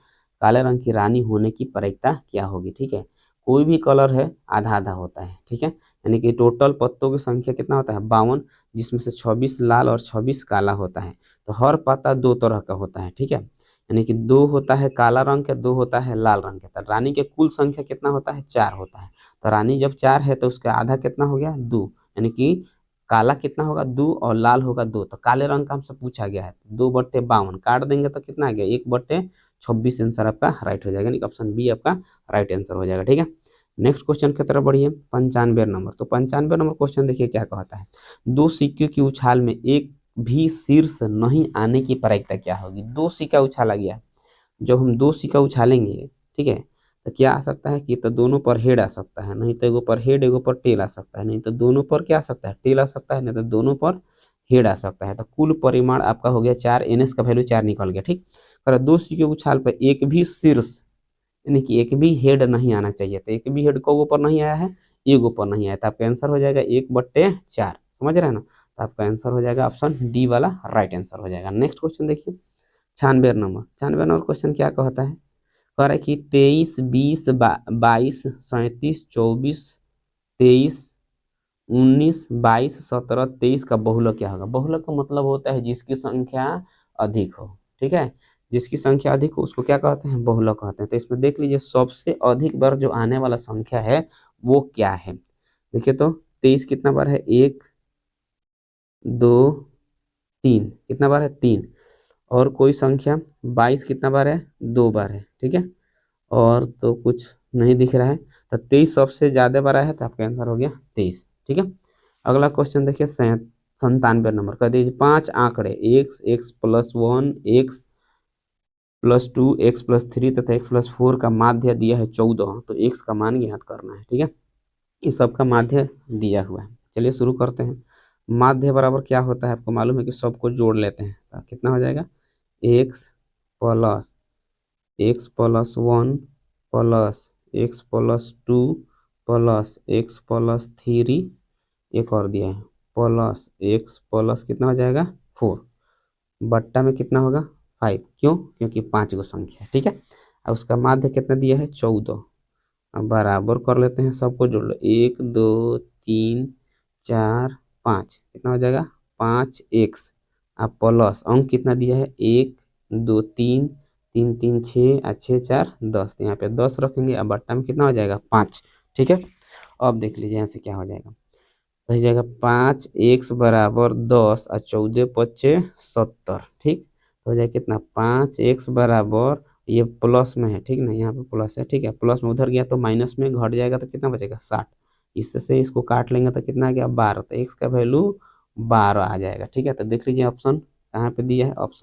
काले रंग की रानी होने की प्रायिकता क्या होगी। ठीक है, कोई भी कलर है आधा आधा होता है। ठीक है, यानी कि टोटल पत्तों की संख्या कितना होता है 52, जिसमें से 26 लाल और 26 काला होता है। तो हर पत्ता दो तरह का होता है। ठीक है, यानी कि दो होता है काला रंग का, दो होता है लाल रंग का। तो रानी के कुल संख्या कितना होता है 4 होता है। तो रानी जब 4 है तो उसका आधा कितना हो गया 2, यानी कि काला कितना होगा 2 और लाल होगा 2। तो काले रंग का हमसे पूछा गया है 2/52 काट देंगे तो कितना आ गया 1/26 आंसर आपका राइट हो जाएगा, यानी ऑप्शन बी आपका राइट आंसर हो जाएगा। ठीक है, नेक्स्ट क्वेश्चन की तरफ बढ़िए 95 नंबर। तो 95 नंबर क्वेश्चन देखिए क्या कहता है, दो सिक्के की उछाल में एक भी शीर्ष नहीं आने की प्रायिकता क्या होगी। दो सिक्का उछाला गया, जब हम दो सिक्का उछालेंगे, ठीक है, तो क्या आ सकता है कि तो दोनों पर हेड आ सकता है, नहीं तो एगो पर हेड एगो पर टेल आ सकता है, नहीं तो दोनों पर क्या आ सकता है टेल आ सकता है, नहीं तो दोनों पर हेड आ सकता है। तो कुल परिमाण आपका हो गया 4, NS का वैल्यू 4 निकल गया। ठीक, अगर दो सिक्के उछाल पर एक भी शीर्ष यानी कि एक भी हेड नहीं आना चाहिए, तो एक भी हेड को ऊपर नहीं आया है, एक ऊपर नहीं आया, तो आपका आंसर हो जाएगा 1/4। समझ रहे हैं ना, तो आपका आंसर हो जाएगा ऑप्शन डी वाला राइट आंसर हो जाएगा। नेक्स्ट क्वेश्चन देखिए 96 नंबर क्वेश्चन क्या कहता है, कह रहा है कि 23, 20, 22, 37, 24, 23, 19, 22, 17, 23 का बहुलक क्या होगा। बहुलक का मतलब होता है जिसकी संख्या अधिक हो। ठीक है, जिसकी संख्या अधिक हो उसको क्या कहते हैं बहुलक कहते हैं। तो इसमें देख लीजिए सबसे अधिक बार जो आने वाला संख्या है वो क्या है। देखिए तो 23 कितना बार है 1 2 3, कितना बार है 3, और कोई संख्या 22 कितना बार है 2 बार है। ठीक है, और तो कुछ नहीं दिख रहा है, तो 23 सबसे ज्यादा बड़ा है, तो आपका आंसर हो गया 23। ठीक है, अगला क्वेश्चन देखिए 97 नंबर कर दीजिए 5 आंकड़े x+1, x+2, x+3 तथा x+4 का माध्य दिया है 14। तो x का मान ज्ञात करना है। ठीक है, इस सब का माध्य दिया हुआ है। चलिए शुरू करते हैं। माध्य बराबर क्या होता है आपको मालूम है कि सबको जोड़ लेते हैं, तो कितना हो जाएगा x+1 plus x+2 plus x+3, एक और दिया है प्लस x प्लस कितना हो जाएगा 4, बट्टा में कितना होगा 5। क्यों, क्योंकि 5 गो संख्या है। ठीक है, और उसका माध्य कितना दिया है 14। अब बराबर कर लेते हैं, सबको जोड़ लो 1 2 3 4 5, कितना हो जाएगा 5x। अब प्लस अंक कितना दिया है 1 2 3 3 3 6 और 6 4 10, यहाँ पे 10 रखेंगे। अब बट्टा में कितना हो जाएगा 5। ठीक है, अब देख लीजिए यहाँ से क्या हो जाएगा, तो हो जाएगा 5x बराबर 10 और 14×5 = 70। ठीक, तो हो जाएगा कितना 5x बराबर, ये प्लस में है ठीक ना, यहाँ पे प्लस है। ठीक है, प्लस में उधर गया तो माइनस में घट जाएगा, तो कितना बचेगा 60। इससे से इसको काट लेंगे तो कितना आ गया 12, तो x का वैल्यू 12 आ जाएगा। ठीक है, तो देख लीजिए ऑप्शन कहाँ पे दिया है, ऑप्शन